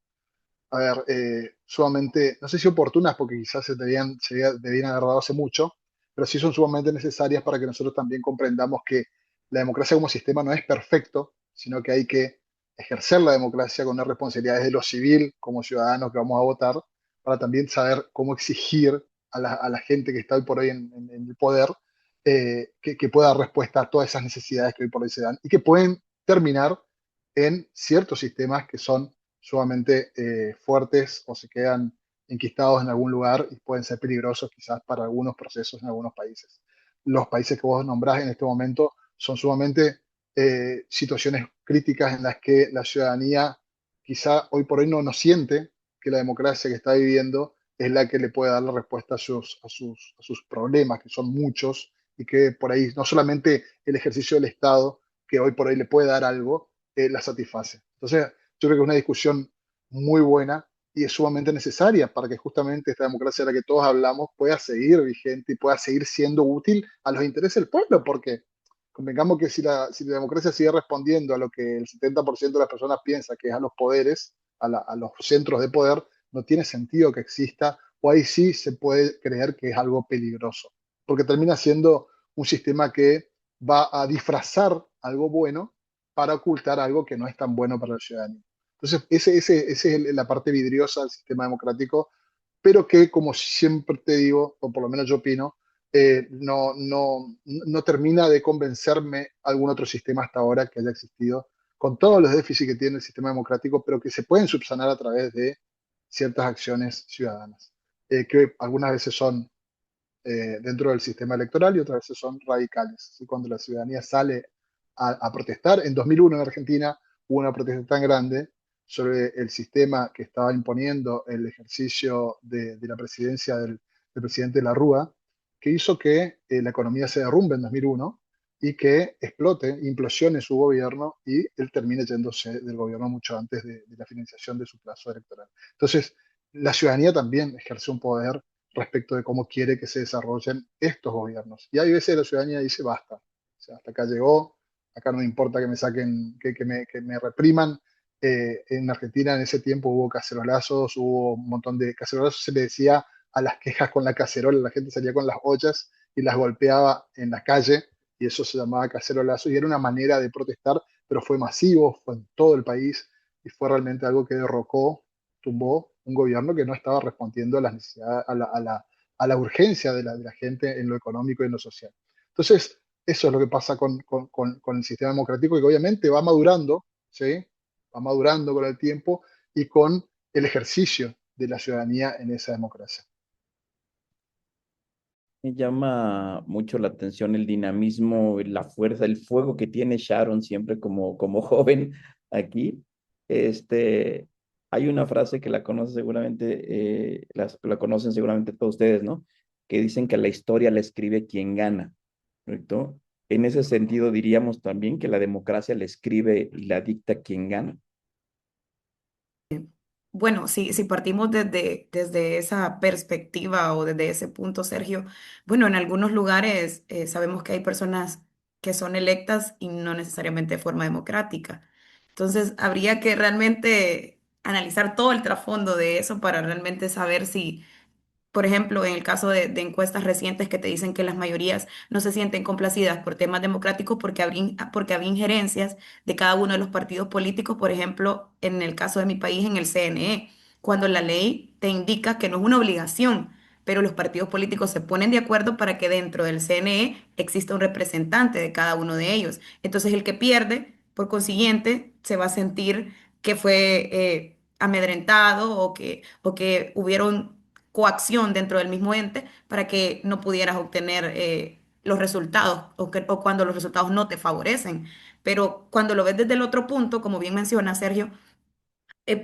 a ver, sumamente, no sé si oportunas, porque quizás debían haber dado hace mucho, pero sí son sumamente necesarias para que nosotros también comprendamos que la democracia como sistema no es perfecto, sino que hay que ejercer la democracia con una responsabilidad desde lo civil, como ciudadanos que vamos a votar, para también saber cómo exigir a la gente que está hoy por hoy en el poder, que pueda dar respuesta a todas esas necesidades que hoy por hoy se dan y que pueden terminar en ciertos sistemas que son sumamente fuertes o se quedan enquistados en algún lugar y pueden ser peligrosos quizás para algunos procesos en algunos países. Los países que vos nombrás en este momento son sumamente situaciones críticas en las que la ciudadanía quizá hoy por hoy no siente que la democracia que está viviendo es la que le puede dar la respuesta a sus problemas, que son muchos, y que por ahí no solamente el ejercicio del Estado, que hoy por hoy le puede dar algo, la satisface. Entonces, yo creo que es una discusión muy buena y es sumamente necesaria para que justamente esta democracia de la que todos hablamos pueda seguir vigente y pueda seguir siendo útil a los intereses del pueblo, porque convengamos que si la democracia sigue respondiendo a lo que el 70% de las personas piensa, que es a los poderes, a los centros de poder, no tiene sentido que exista, o ahí sí se puede creer que es algo peligroso, porque termina siendo un sistema que va a disfrazar algo bueno para ocultar algo que no es tan bueno para la ciudadanía. Entonces, esa es la parte vidriosa del sistema democrático pero que, como siempre te digo, o por lo menos yo opino, no termina de convencerme algún otro sistema hasta ahora que haya existido, con todos los déficits que tiene el sistema democrático, pero que se pueden subsanar a través de ciertas acciones ciudadanas, que algunas veces son dentro del sistema electoral y otras veces son radicales. ¿Sí? Cuando la ciudadanía sale a protestar, en 2001 en Argentina hubo una protesta tan grande sobre el sistema que estaba imponiendo el ejercicio de la presidencia del presidente de la Rúa, que hizo que la economía se derrumbe en 2001 y que explote, implosione su gobierno y él termine yéndose del gobierno mucho antes de la financiación de su plazo electoral. Entonces, la ciudadanía también ejerce un poder respecto de cómo quiere que se desarrollen estos gobiernos. Y hay veces la ciudadanía dice, basta, o sea, hasta acá llegó, acá no me importa que me saquen, que me repriman. En Argentina en ese tiempo hubo cacerolazos, hubo un montón de cacerolazos, se le decía a las quejas con la cacerola, la gente salía con las ollas y las golpeaba en la calle, y eso se llamaba cacerolazo, y era una manera de protestar, pero fue masivo, fue en todo el país, y fue realmente algo que derrocó, tumbó un gobierno que no estaba respondiendo a las necesidades, a la urgencia de la gente en lo económico y en lo social. Entonces, eso es lo que pasa con el sistema democrático, que obviamente va madurando, ¿sí? Va madurando con el tiempo y con el ejercicio de la ciudadanía en esa democracia. Me llama mucho la atención el dinamismo, la fuerza, el fuego que tiene Sharon siempre como joven aquí. Este, hay una frase que la conocen seguramente, la conocen seguramente todos ustedes, ¿no? Que dicen que la historia la escribe quien gana, ¿correcto? En ese sentido diríamos también que la democracia la escribe y la dicta quien gana. Bueno, si partimos desde esa perspectiva o desde ese punto, Sergio, bueno, en algunos lugares sabemos que hay personas que son electas y no necesariamente de forma democrática. Entonces, habría que realmente analizar todo el trasfondo de eso para realmente saber si, por ejemplo, en el caso de encuestas recientes que te dicen que las mayorías no se sienten complacidas por temas democráticos porque había injerencias de cada uno de los partidos políticos, por ejemplo, en el caso de mi país, en el CNE, cuando la ley te indica que no es una obligación, pero los partidos políticos se ponen de acuerdo para que dentro del CNE exista un representante de cada uno de ellos. Entonces, el que pierde, por consiguiente, se va a sentir que fue amedrentado o que hubieron coacción dentro del mismo ente para que no pudieras obtener los resultados o cuando los resultados no te favorecen. Pero cuando lo ves desde el otro punto, como bien menciona Sergio,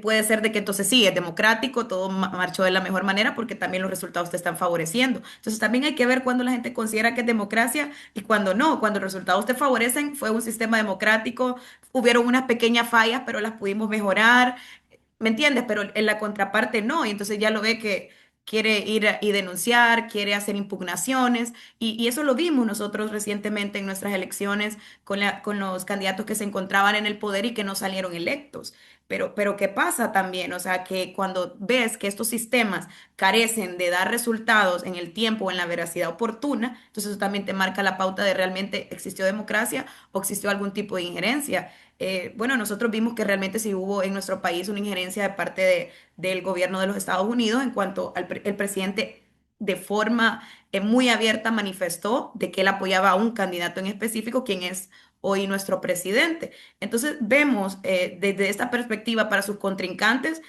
puede ser de que entonces sí, es democrático, todo marchó de la mejor manera porque también los resultados te están favoreciendo. Entonces también hay que ver cuando la gente considera que es democracia y cuando no, cuando los resultados te favorecen, fue un sistema democrático, hubieron unas pequeñas fallas, pero las pudimos mejorar. ¿Me entiendes? Pero en la contraparte no, y entonces ya lo ve que quiere y denunciar, quiere hacer impugnaciones, y eso lo vimos nosotros recientemente en nuestras elecciones con los candidatos que se encontraban en el poder y que no salieron electos. Pero ¿qué pasa también? O sea, que cuando ves que estos sistemas carecen de dar resultados en el tiempo o en la veracidad oportuna, entonces eso también te marca la pauta de realmente existió democracia o existió algún tipo de injerencia. Bueno, nosotros vimos que realmente sí hubo en nuestro país una injerencia de parte del gobierno de los Estados Unidos en cuanto el presidente de forma muy abierta manifestó de que él apoyaba a un candidato en específico, quien es hoy nuestro presidente. Entonces vemos desde esta perspectiva para sus contrincantes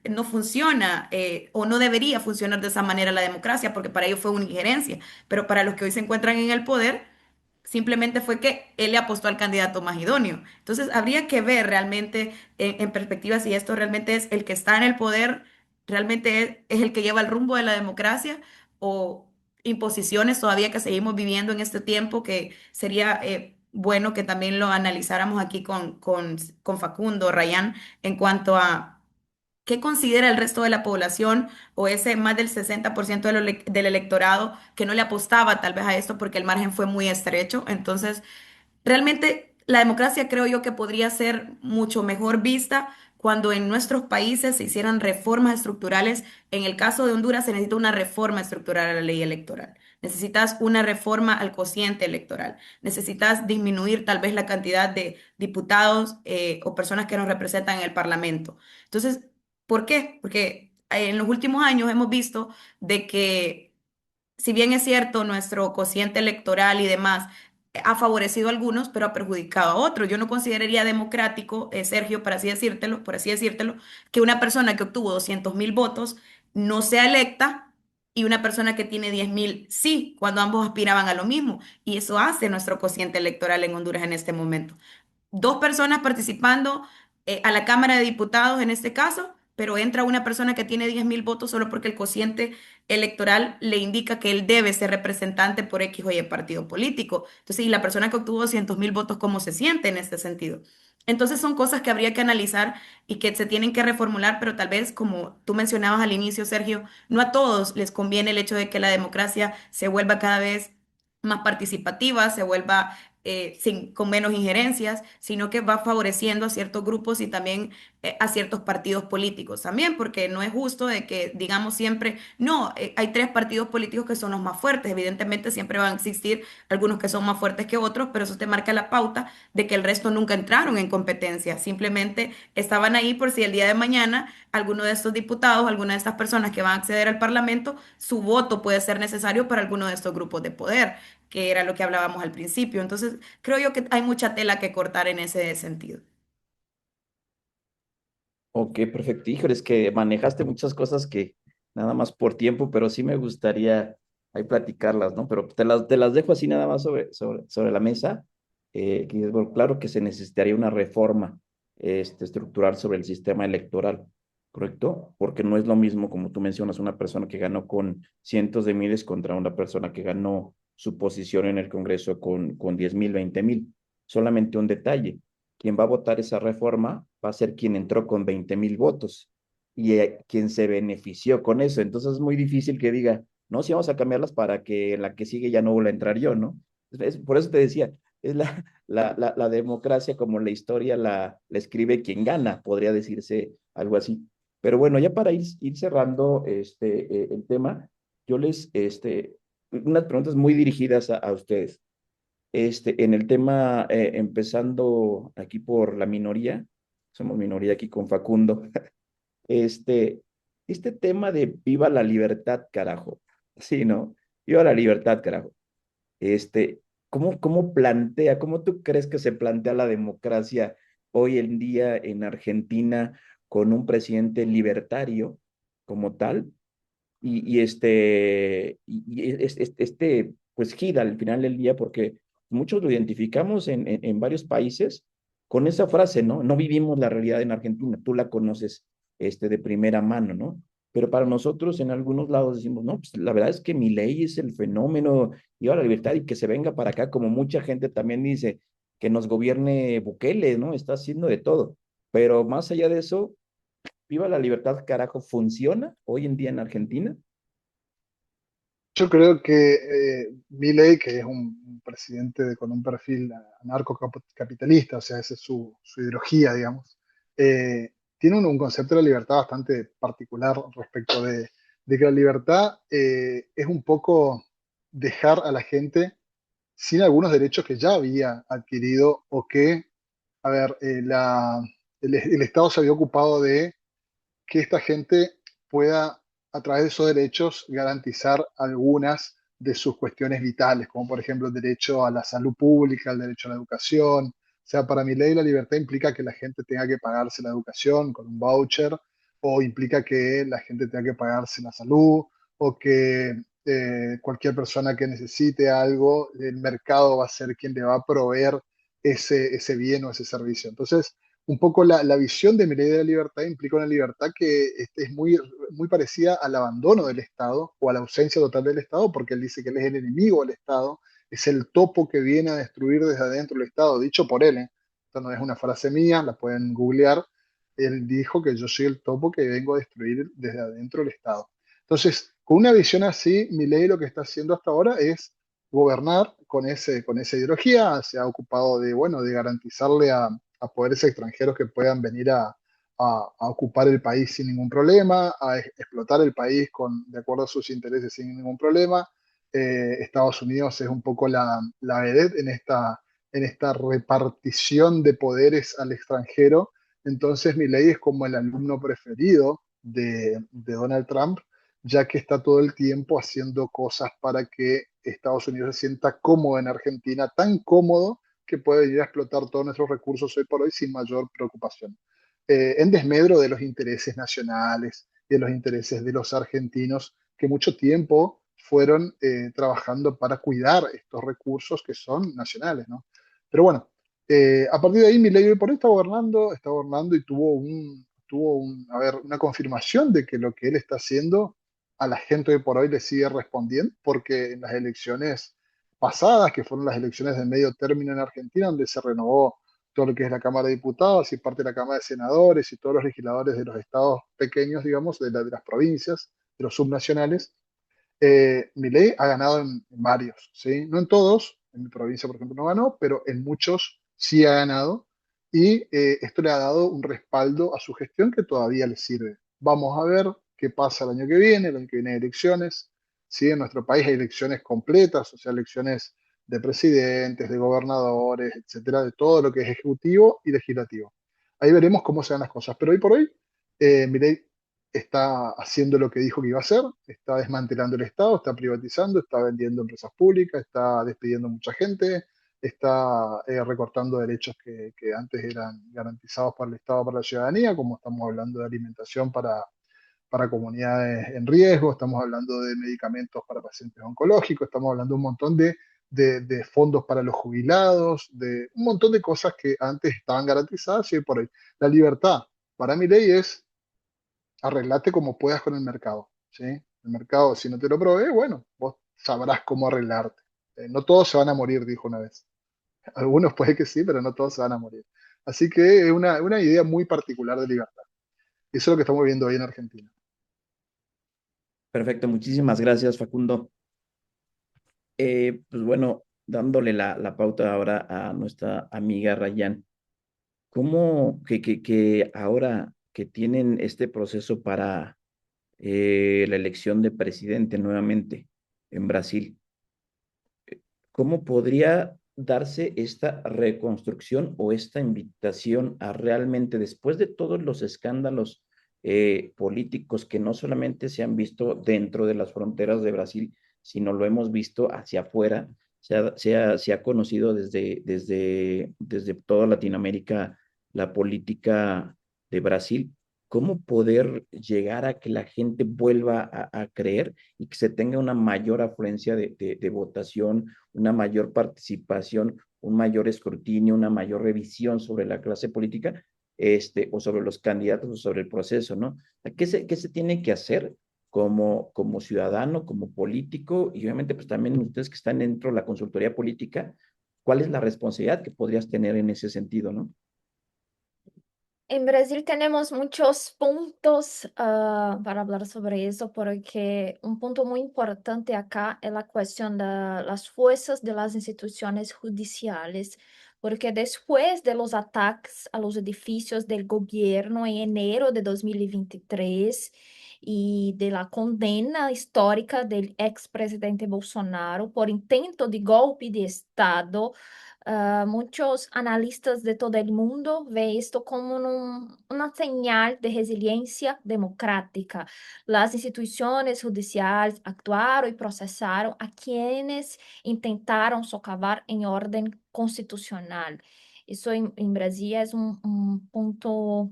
no funciona o no debería funcionar de esa manera la democracia porque para ellos fue una injerencia, pero para los que hoy se encuentran en el poder simplemente fue que él le apostó al candidato más idóneo. Entonces, habría que ver realmente en perspectiva si esto realmente es el que está en el poder, realmente es el que lleva el rumbo de la democracia o imposiciones todavía que seguimos viviendo en este tiempo que sería bueno que también lo analizáramos aquí con Facundo, Rayán, en cuanto a ¿qué considera el resto de la población o ese más del 60% del electorado que no le apostaba tal vez a esto porque el margen fue muy estrecho? Entonces, realmente la democracia creo yo que podría ser mucho mejor vista cuando en nuestros países se hicieran reformas estructurales. En el caso de Honduras se necesita una reforma estructural a la ley electoral. Necesitas una reforma al cociente electoral. Necesitas disminuir tal vez la cantidad de diputados o personas que nos representan en el Parlamento. Entonces, ¿por qué? Porque en los últimos años hemos visto de que, si bien es cierto, nuestro cociente electoral y demás ha favorecido a algunos, pero ha perjudicado a otros. Yo no consideraría democrático, Sergio, por así decírtelo, que una persona que obtuvo 200.000 votos no sea electa y una persona que tiene 10.000 sí, cuando ambos aspiraban a lo mismo. Y eso hace nuestro cociente electoral en Honduras en este momento. Dos personas participando a la Cámara de Diputados en este caso, pero entra una persona que tiene 10.000 votos solo porque el cociente electoral le indica que él debe ser representante por X o Y partido político. Entonces, y la persona que obtuvo 200.000 votos, ¿cómo se siente en este sentido? Entonces, son cosas que habría que analizar y que se tienen que reformular, pero tal vez, como tú mencionabas al inicio, Sergio, no a todos les conviene el hecho de que la democracia se vuelva cada vez más participativa, se vuelva con menos injerencias, sino que va favoreciendo a ciertos grupos y también a ciertos partidos políticos también, porque no es justo de que digamos siempre, no, hay tres partidos políticos que son los más fuertes, evidentemente siempre van a existir algunos que son más fuertes que otros, pero eso te marca la pauta de que el resto nunca entraron en competencia, simplemente estaban ahí por si el día de mañana alguno de estos diputados, alguna de estas personas que van a acceder al Parlamento, su voto puede ser necesario para alguno de estos grupos de poder, que era lo que hablábamos al principio. Entonces, creo yo que hay mucha tela que cortar en ese sentido. Ok, perfecto. Híjole, es que manejaste muchas cosas que nada más por tiempo, pero sí me gustaría ahí platicarlas, ¿no? Pero te las dejo así nada más sobre la mesa. Que es, bueno, claro que se necesitaría una reforma estructural sobre el sistema electoral, ¿correcto? Porque no es lo mismo, como tú mencionas, una persona que ganó con cientos de miles contra una persona que ganó su posición en el Congreso con 10,000, 20,000. Solamente un detalle: quien va a votar esa reforma va a ser quien entró con 20,000 votos y quien se benefició con eso. Entonces es muy difícil que diga, no, si vamos a cambiarlas para que en la que sigue ya no vuelva a entrar yo, ¿no? Por eso te decía, es la democracia como la historia la escribe quien gana, podría decirse algo así. Pero bueno, ya para ir cerrando el tema, yo unas preguntas muy dirigidas a ustedes. En el tema, empezando aquí por la minoría, somos minoría aquí con Facundo, este, este tema de viva la libertad, carajo, sí, ¿no? Viva la libertad, carajo. Este, cómo tú crees que se plantea la democracia hoy en día en Argentina con un presidente libertario como tal? Pues gira al final del día porque muchos lo identificamos en varios países con esa frase, ¿no? No vivimos la realidad en Argentina, tú la conoces de primera mano, ¿no? Pero para nosotros en algunos lados decimos, no, pues la verdad es que mi ley es el fenómeno y ahora la libertad y que se venga para acá, como mucha gente también dice, que nos gobierne Bukele, ¿no? Está haciendo de todo. Pero más allá de eso, viva la libertad, carajo, ¿funciona hoy en día en Argentina? Yo creo que Milei, que es un presidente con un perfil anarcocapitalista, o sea, esa es su ideología, digamos, tiene un concepto de la libertad bastante particular respecto de que la libertad es un poco dejar a la gente sin algunos derechos que ya había adquirido o que, a ver, el Estado se había ocupado de que esta gente pueda, a través de esos derechos, garantizar algunas de sus cuestiones vitales, como por ejemplo el derecho a la salud pública, el derecho a la educación. O sea, para mi ley la libertad implica que la gente tenga que pagarse la educación con un voucher, o implica que la gente tenga que pagarse la salud, o que cualquier persona que necesite algo, el mercado va a ser quien le va a proveer ese bien o ese servicio. Entonces, un poco la visión de Milei de la libertad implica una libertad que es muy parecida al abandono del Estado o a la ausencia total del Estado, porque él dice que él es el enemigo del Estado, es el topo que viene a destruir desde adentro el Estado, dicho por él, ¿eh? Esto no es una frase mía, la pueden googlear. Él dijo que yo soy el topo que vengo a destruir desde adentro el Estado. Entonces, con una visión así, Milei lo que está haciendo hasta ahora es gobernar con esa ideología. Se ha ocupado de, bueno, de garantizarle a poderes extranjeros que puedan venir a ocupar el país sin ningún problema, a explotar el país de acuerdo a sus intereses sin ningún problema. Estados Unidos es un poco la vedette en esta repartición de poderes al extranjero. Entonces, Milei es como el alumno preferido de Donald Trump, ya que está todo el tiempo haciendo cosas para que Estados Unidos se sienta cómodo en Argentina, tan cómodo que puede ir a explotar todos nuestros recursos hoy por hoy sin mayor preocupación, en desmedro de los intereses nacionales y de los intereses de los argentinos que mucho tiempo fueron trabajando para cuidar estos recursos que son nacionales, ¿no? Pero bueno, a partir de ahí Milei hoy por hoy está gobernando y a ver, una confirmación de que lo que él está haciendo a la gente hoy por hoy le sigue respondiendo, porque en las elecciones pasadas, que fueron las elecciones de medio término en Argentina, donde se renovó todo lo que es la Cámara de Diputados y parte de la Cámara de Senadores y todos los legisladores de los estados pequeños, digamos, de las provincias, de los subnacionales, Milei ha ganado en varios, ¿sí? No en todos, en mi provincia, por ejemplo, no ganó, pero en muchos sí ha ganado y esto le ha dado un respaldo a su gestión que todavía le sirve. Vamos a ver qué pasa el año que viene hay elecciones, ¿sí? En nuestro país hay elecciones completas, o sea, elecciones de presidentes, de gobernadores, etcétera, de todo lo que es ejecutivo y legislativo. Ahí veremos cómo se dan las cosas, pero hoy por hoy, Milei está haciendo lo que dijo que iba a hacer, está desmantelando el Estado, está privatizando, está vendiendo empresas públicas, está despidiendo mucha gente, está recortando derechos que antes eran garantizados por el Estado para la ciudadanía, como estamos hablando de alimentación para comunidades en riesgo, estamos hablando de medicamentos para pacientes oncológicos, estamos hablando de un montón de fondos para los jubilados, de un montón de cosas que antes estaban garantizadas y hoy por hoy. La libertad, para mi ley, es arreglate como puedas con el mercado, ¿sí? El mercado, si no te lo provee, bueno, vos sabrás cómo arreglarte. No todos se van a morir, dijo una vez. Algunos puede que sí, pero no todos se van a morir. Así que es una idea muy particular de libertad. Y eso es lo que estamos viendo hoy en Argentina. Perfecto, muchísimas gracias, Facundo. Pues bueno, dándole la pauta ahora a nuestra amiga Rayan, ¿cómo que ahora que tienen este proceso para la elección de presidente nuevamente en Brasil, cómo podría darse esta reconstrucción o esta invitación a realmente, después de todos los escándalos políticos que no solamente se han visto dentro de las fronteras de Brasil, sino lo hemos visto hacia afuera, se ha conocido desde toda Latinoamérica la política de Brasil? ¿Cómo poder llegar a que la gente vuelva a creer y que se tenga una mayor afluencia de votación, una mayor participación, un mayor escrutinio, una mayor revisión sobre la clase política, o sobre los candidatos o sobre el proceso, ¿no? Qué se tiene que hacer como ciudadano, como político, y obviamente pues también ustedes que están dentro de la consultoría política, ¿cuál es la responsabilidad que podrías tener en ese sentido, ¿no? En Brasil tenemos muchos puntos para hablar sobre eso, porque un punto muy importante acá es la cuestión de las fuerzas de las instituciones judiciales, porque después de los ataques a los edificios del gobierno en enero de 2023 y de la condena histórica del expresidente Bolsonaro por intento de golpe de Estado, muchos analistas de todo el mundo ven esto como una señal de resiliencia democrática. Las instituciones judiciales actuaron y procesaron a quienes intentaron socavar en orden constitucional. Eso en Brasil es un punto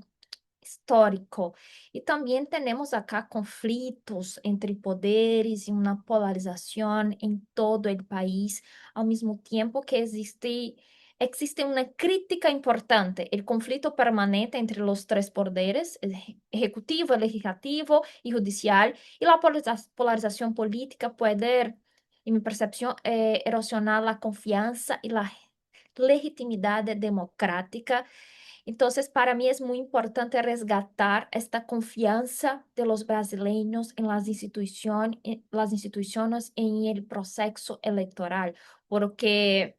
histórico. Y también tenemos acá conflitos entre poderes y una polarización en todo el país, al mismo tiempo que existe una crítica importante, el conflicto permanente entre los tres poderes, el ejecutivo, el legislativo y judicial, y la polarización política puede, en mi percepción, erosionar la confianza y la legitimidad democrática. Entonces, para mí es muy importante resgatar esta confianza de los brasileños en las instituciones en el proceso electoral, porque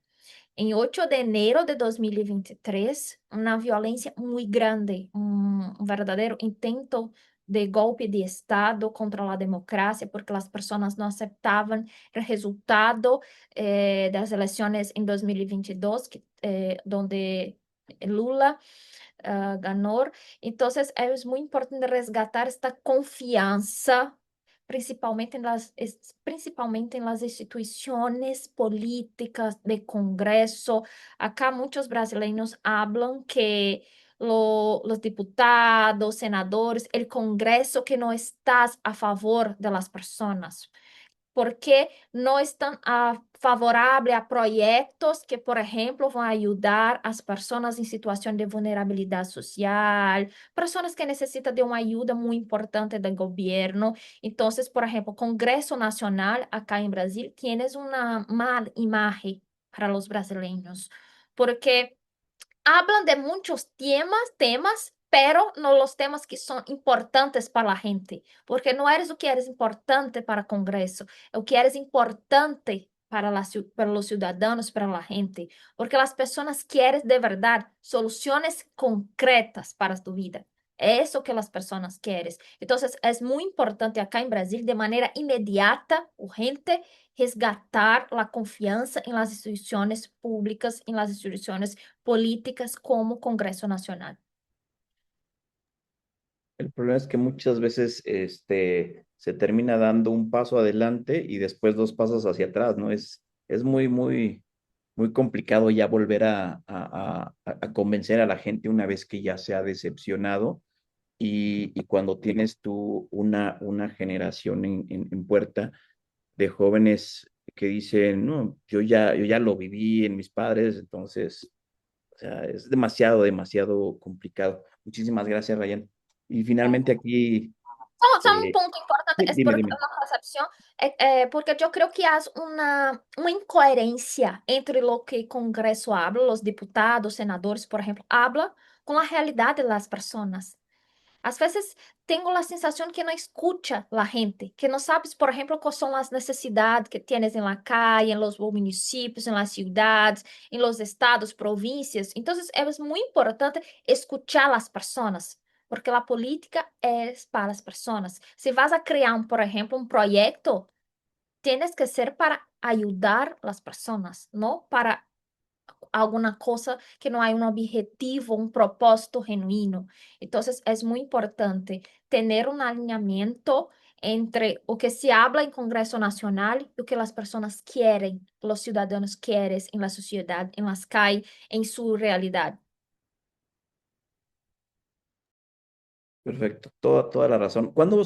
en 8 de enero de 2023, una violencia muy grande, un verdadero intento de golpe de Estado contra la democracia, porque las personas no aceptaban el resultado de las elecciones en 2022, donde Lula ganó. Entonces, es muy importante resgatar esta confianza, principalmente en las instituciones políticas de Congreso. Acá muchos brasileños hablan que los diputados, senadores, el Congreso que no está a favor de las personas porque não estão favoráveis a projetos que, por exemplo, vão ajudar as pessoas em situação de vulnerabilidade social, pessoas que necessitam de uma ajuda muito importante do governo. Então, por exemplo, o Congresso Nacional, acá em Brasil, tienes uma mal imagem para os brasileiros, porque hablan de muchos temas, pero no los temas que son importantes para la gente, porque no eres o que eres importante para el Congreso, o que eres importante para los ciudadanos, para la gente, porque las personas quieren de verdad soluciones concretas para tu vida. Eso que las personas quieren. Entonces, es muy importante acá en Brasil, de manera inmediata, urgente, resgatar la confianza en las instituciones públicas, en las instituciones políticas como Congreso Nacional. El problema es que muchas veces se termina dando un paso adelante y después dos pasos hacia atrás, ¿no? Es muy complicado ya volver a convencer a la gente una vez que ya se ha decepcionado y cuando tienes tú una generación en puerta de jóvenes que dicen, no, yo ya lo viví en mis padres, entonces, o sea, es demasiado complicado. Muchísimas gracias, Ryan. Y finalmente aquí, Só um eh, ponto importante, é dime, porque dime. uma percepção, porque eu creio que há uma incoerência entre o que o Congresso habla, os deputados, senadores, por exemplo, habla com a realidade das pessoas. Às vezes tenho a sensação que não escuta a gente, que não sabes, por exemplo, quais são as necessidades que tienes em la calle, em los municípios, em las ciudades, em los estados, províncias. Então, é muito importante escutar as pessoas, porque a política é para as pessoas. Se vas a criar, por exemplo, um projeto, tienes que ser para ajudar as pessoas, não para alguma coisa que não há um objetivo, um propósito genuíno. Então, é muito importante ter um alinhamento entre o que se habla em Congresso Nacional e o que as pessoas querem, os cidadãos querem em la sociedade, em las calles, em sua realidade. Perfecto, toda la razón. ¿Cuándo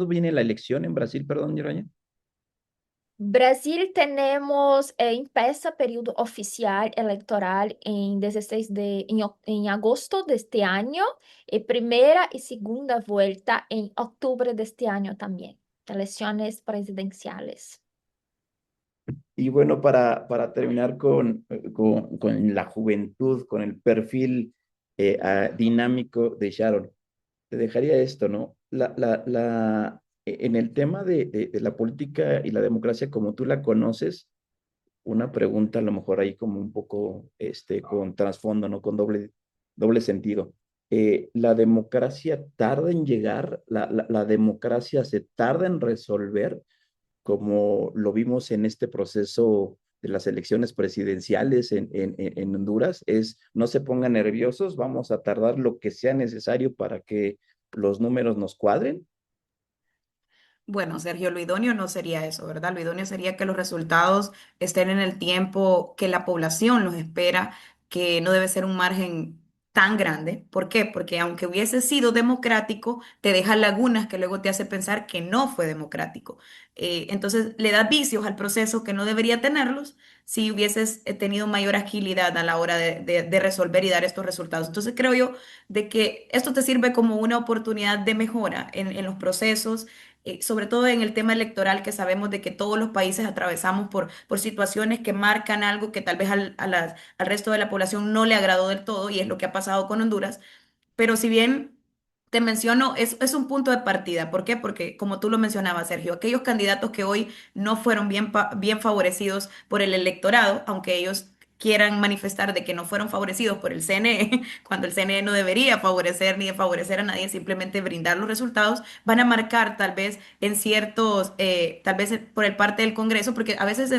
viene la elección en Brasil, perdón, Ryan? Brasil temos empieza período oficial eleitoral em 16 em agosto deste ano e primeira e segunda volta em outubro deste ano também. Eleições presidenciais. Y bueno, para terminar con la juventud, con el perfil dinámico de Sharon, te dejaría esto, ¿no? En el tema de la política y la democracia como tú la conoces, una pregunta a lo mejor ahí como un poco con trasfondo, ¿no? Con doble sentido. ¿La democracia tarda en llegar? ¿La democracia se tarda en resolver? Como lo vimos en este proceso de las elecciones presidenciales en Honduras, es no se pongan nerviosos, vamos a tardar lo que sea necesario para que los números nos cuadren. Bueno, Sergio, lo idóneo no sería eso, ¿verdad? Lo idóneo sería que los resultados estén en el tiempo que la población los espera, que no debe ser un margen tan grande. ¿Por qué? Porque aunque hubiese sido democrático, te deja lagunas que luego te hace pensar que no fue democrático. Entonces, le da vicios al proceso que no debería tenerlos si hubieses tenido mayor agilidad a la hora de resolver y dar estos resultados. Entonces, creo yo de que esto te sirve como una oportunidad de mejora en los procesos sobre todo en el tema electoral, que sabemos de que todos los países atravesamos por situaciones que marcan algo que tal vez al resto de la población no le agradó del todo, y es lo que ha pasado con Honduras. Pero si bien te menciono, es un punto de partida. ¿Por qué? Porque como tú lo mencionabas, Sergio, aquellos candidatos que hoy no fueron bien favorecidos por el electorado, aunque ellos quieran manifestar de que no fueron favorecidos por el CNE, cuando el CNE no debería favorecer ni favorecer a nadie, simplemente brindar los resultados, van a marcar tal vez en ciertos, tal vez por el parte del Congreso, porque a veces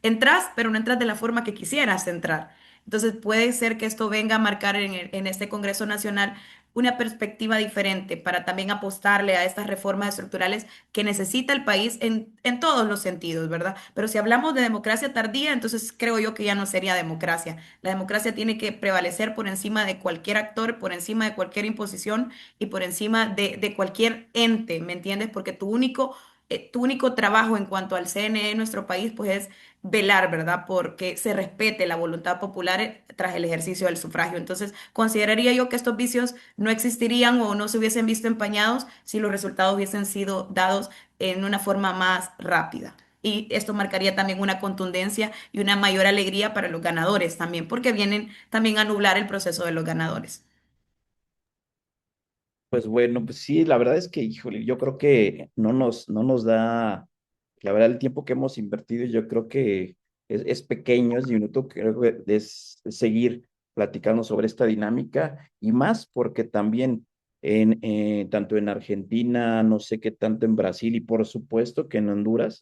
entras, pero no entras de la forma que quisieras entrar. Entonces puede ser que esto venga a marcar en este Congreso Nacional una perspectiva diferente para también apostarle a estas reformas estructurales que necesita el país en todos los sentidos, ¿verdad? Pero si hablamos de democracia tardía, entonces creo yo que ya no sería democracia. La democracia tiene que prevalecer por encima de cualquier actor, por encima de cualquier imposición y por encima de cualquier ente, ¿me entiendes? Porque tu único trabajo en cuanto al CNE en nuestro país, pues es velar, ¿verdad? Porque se respete la voluntad popular tras el ejercicio del sufragio. Entonces, consideraría yo que estos vicios no existirían o no se hubiesen visto empañados si los resultados hubiesen sido dados en una forma más rápida. Y esto marcaría también una contundencia y una mayor alegría para los ganadores también, porque vienen también a nublar el proceso de los ganadores. Pues bueno, pues sí, la verdad es que, híjole, yo creo que no nos da, la verdad, el tiempo que hemos invertido, yo creo que es pequeño, es diminuto, creo que es seguir platicando sobre esta dinámica y más porque también tanto en Argentina, no sé qué tanto en Brasil y por supuesto que en Honduras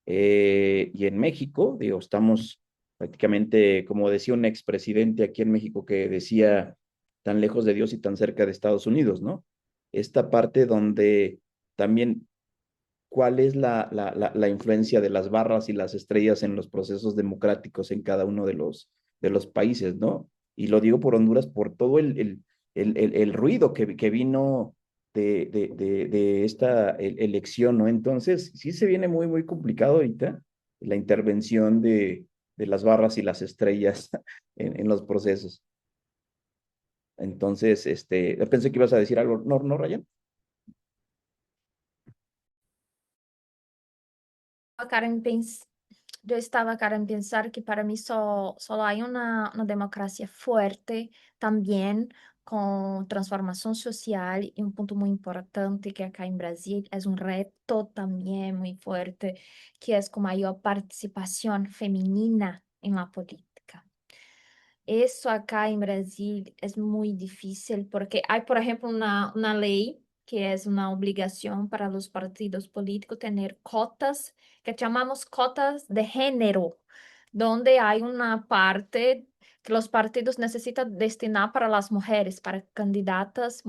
y en México, digo, estamos prácticamente, como decía un expresidente aquí en México que decía, tan lejos de Dios y tan cerca de Estados Unidos, ¿no? Esta parte donde también cuál es la influencia de las barras y las estrellas en los procesos democráticos en cada uno de los países, ¿no? Y lo digo por Honduras por todo el ruido que vino de esta elección, ¿no? Entonces, sí se viene muy, muy complicado ahorita la intervención de las barras y las estrellas en los procesos. Entonces, pensé que ibas a decir algo, ¿no, no, Ryan? Karen, yo estaba, Karen, pensar que para mí solo hay una democracia fuerte también con transformación social y un punto muy importante que acá en Brasil es un reto también muy fuerte, que es con mayor participación femenina en la política. Eso acá en Brasil es muy difícil porque hay, por ejemplo, una ley que es una obligación para los partidos políticos tener cotas, que llamamos cotas de género, donde hay una parte que los partidos necesitan destinar para las mujeres, para candidatas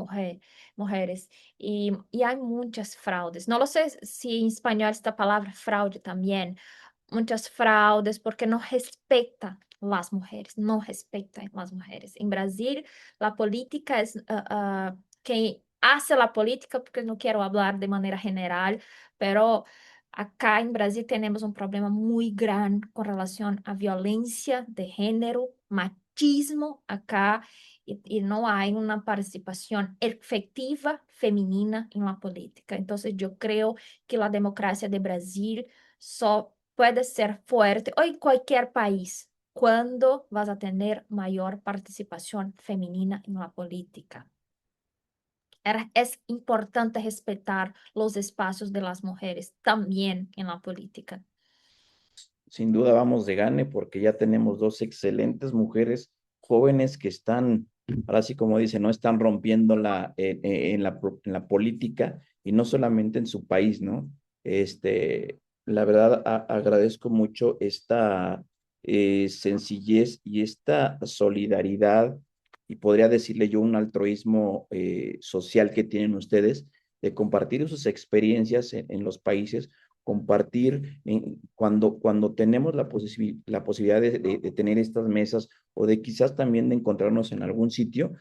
mujeres. Y hay muchas fraudes. No lo sé si en español esta palabra fraude también, muchas fraudes porque no respeta las mujeres, no respetan las mujeres. En Brasil, la política es quien hace la política, porque no quiero hablar de manera general, pero acá en Brasil tenemos un problema muy grande con relación a violencia de género, machismo acá, y no hay una participación efectiva femenina en la política. Entonces, yo creo que la democracia de Brasil só puede ser fuerte, o en cualquier país, cuando vas a tener mayor participación femenina en la política. Es importante respetar los espacios de las mujeres también en la política. Sin duda vamos de gane porque ya tenemos dos excelentes mujeres jóvenes que están, ahora sí como dicen, no están rompiendo en la política y no solamente en su país, ¿no? La verdad agradezco mucho esta sencillez y esta solidaridad y podría decirle yo un altruismo social que tienen ustedes de compartir sus experiencias en los países compartir cuando tenemos la posibilidad de tener estas mesas o de quizás también de encontrarnos en algún sitio,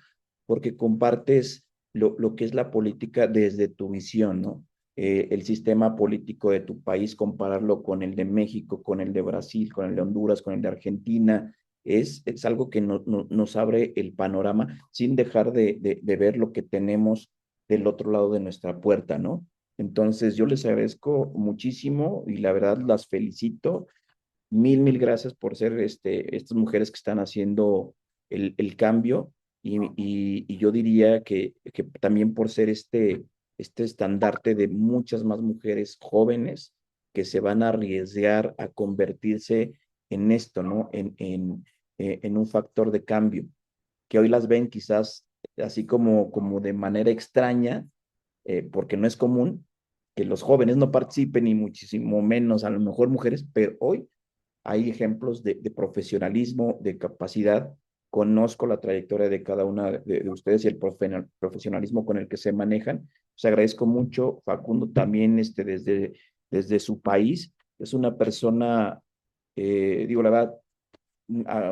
porque compartes lo que es la política desde tu visión, ¿no? El sistema político de tu país, compararlo con el de México, con el de Brasil, con el de Honduras, con el de Argentina, es algo que nos abre el panorama sin dejar de ver lo que tenemos del otro lado de nuestra puerta, ¿no? Entonces, yo les agradezco muchísimo y la verdad las felicito. Mil gracias por ser estas mujeres que están haciendo el cambio y yo diría que también por ser este estandarte de muchas más mujeres jóvenes que se van a arriesgar a convertirse en esto, ¿no? En un factor de cambio, que hoy las ven quizás así como de manera extraña porque no es común que los jóvenes no participen y muchísimo menos a lo mejor mujeres, pero hoy hay ejemplos de profesionalismo, de capacidad. Conozco la trayectoria de cada una de ustedes y el profesionalismo con el que se manejan. Os agradezco mucho, Facundo, también desde su país. Es una persona, digo la verdad,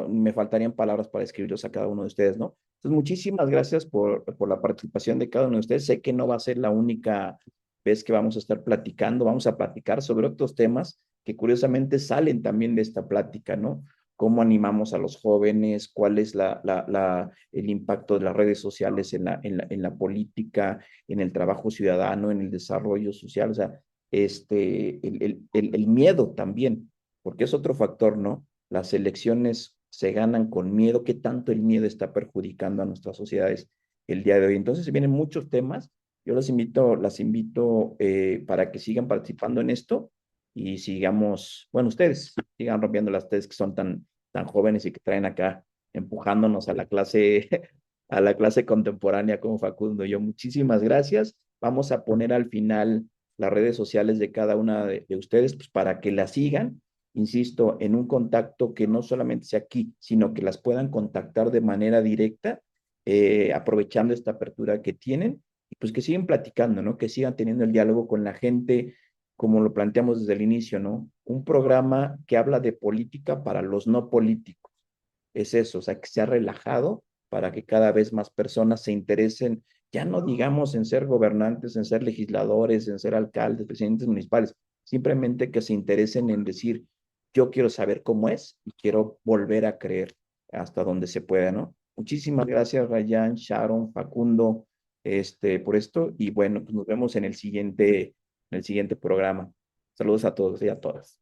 me faltarían palabras para escribirlos a cada uno de ustedes, ¿no? Entonces, muchísimas gracias por la participación de cada uno de ustedes. Sé que no va a ser la única vez que vamos a estar platicando, vamos a platicar sobre otros temas que curiosamente salen también de esta plática, ¿no? Cómo animamos a los jóvenes, cuál es el impacto de las redes sociales en la política, en el trabajo ciudadano, en el desarrollo social, o sea, el miedo también, porque es otro factor, ¿no? Las elecciones se ganan con miedo, qué tanto el miedo está perjudicando a nuestras sociedades el día de hoy. Entonces, vienen muchos temas. Yo las invito para que sigan participando en esto y sigamos, bueno, ustedes sigan rompiendo las ustedes que son tan jóvenes y que traen acá empujándonos a la clase contemporánea como Facundo. Yo, muchísimas gracias. Vamos a poner al final las redes sociales de cada una de ustedes, pues para que la sigan, insisto, en un contacto que no solamente sea aquí, sino que las puedan contactar de manera directa, aprovechando esta apertura que tienen, y pues que sigan platicando, ¿no? Que sigan teniendo el diálogo con la gente, como lo planteamos desde el inicio, ¿no? Un programa que habla de política para los no políticos. Es eso, o sea, que sea relajado para que cada vez más personas se interesen, ya no digamos en ser gobernantes, en ser legisladores, en ser alcaldes, presidentes municipales, simplemente que se interesen en decir, yo quiero saber cómo es y quiero volver a creer hasta donde se pueda, ¿no? Muchísimas gracias, Rayán, Sharon, Facundo, por esto, y bueno, pues nos vemos en el siguiente programa. Saludos a todos y a todas.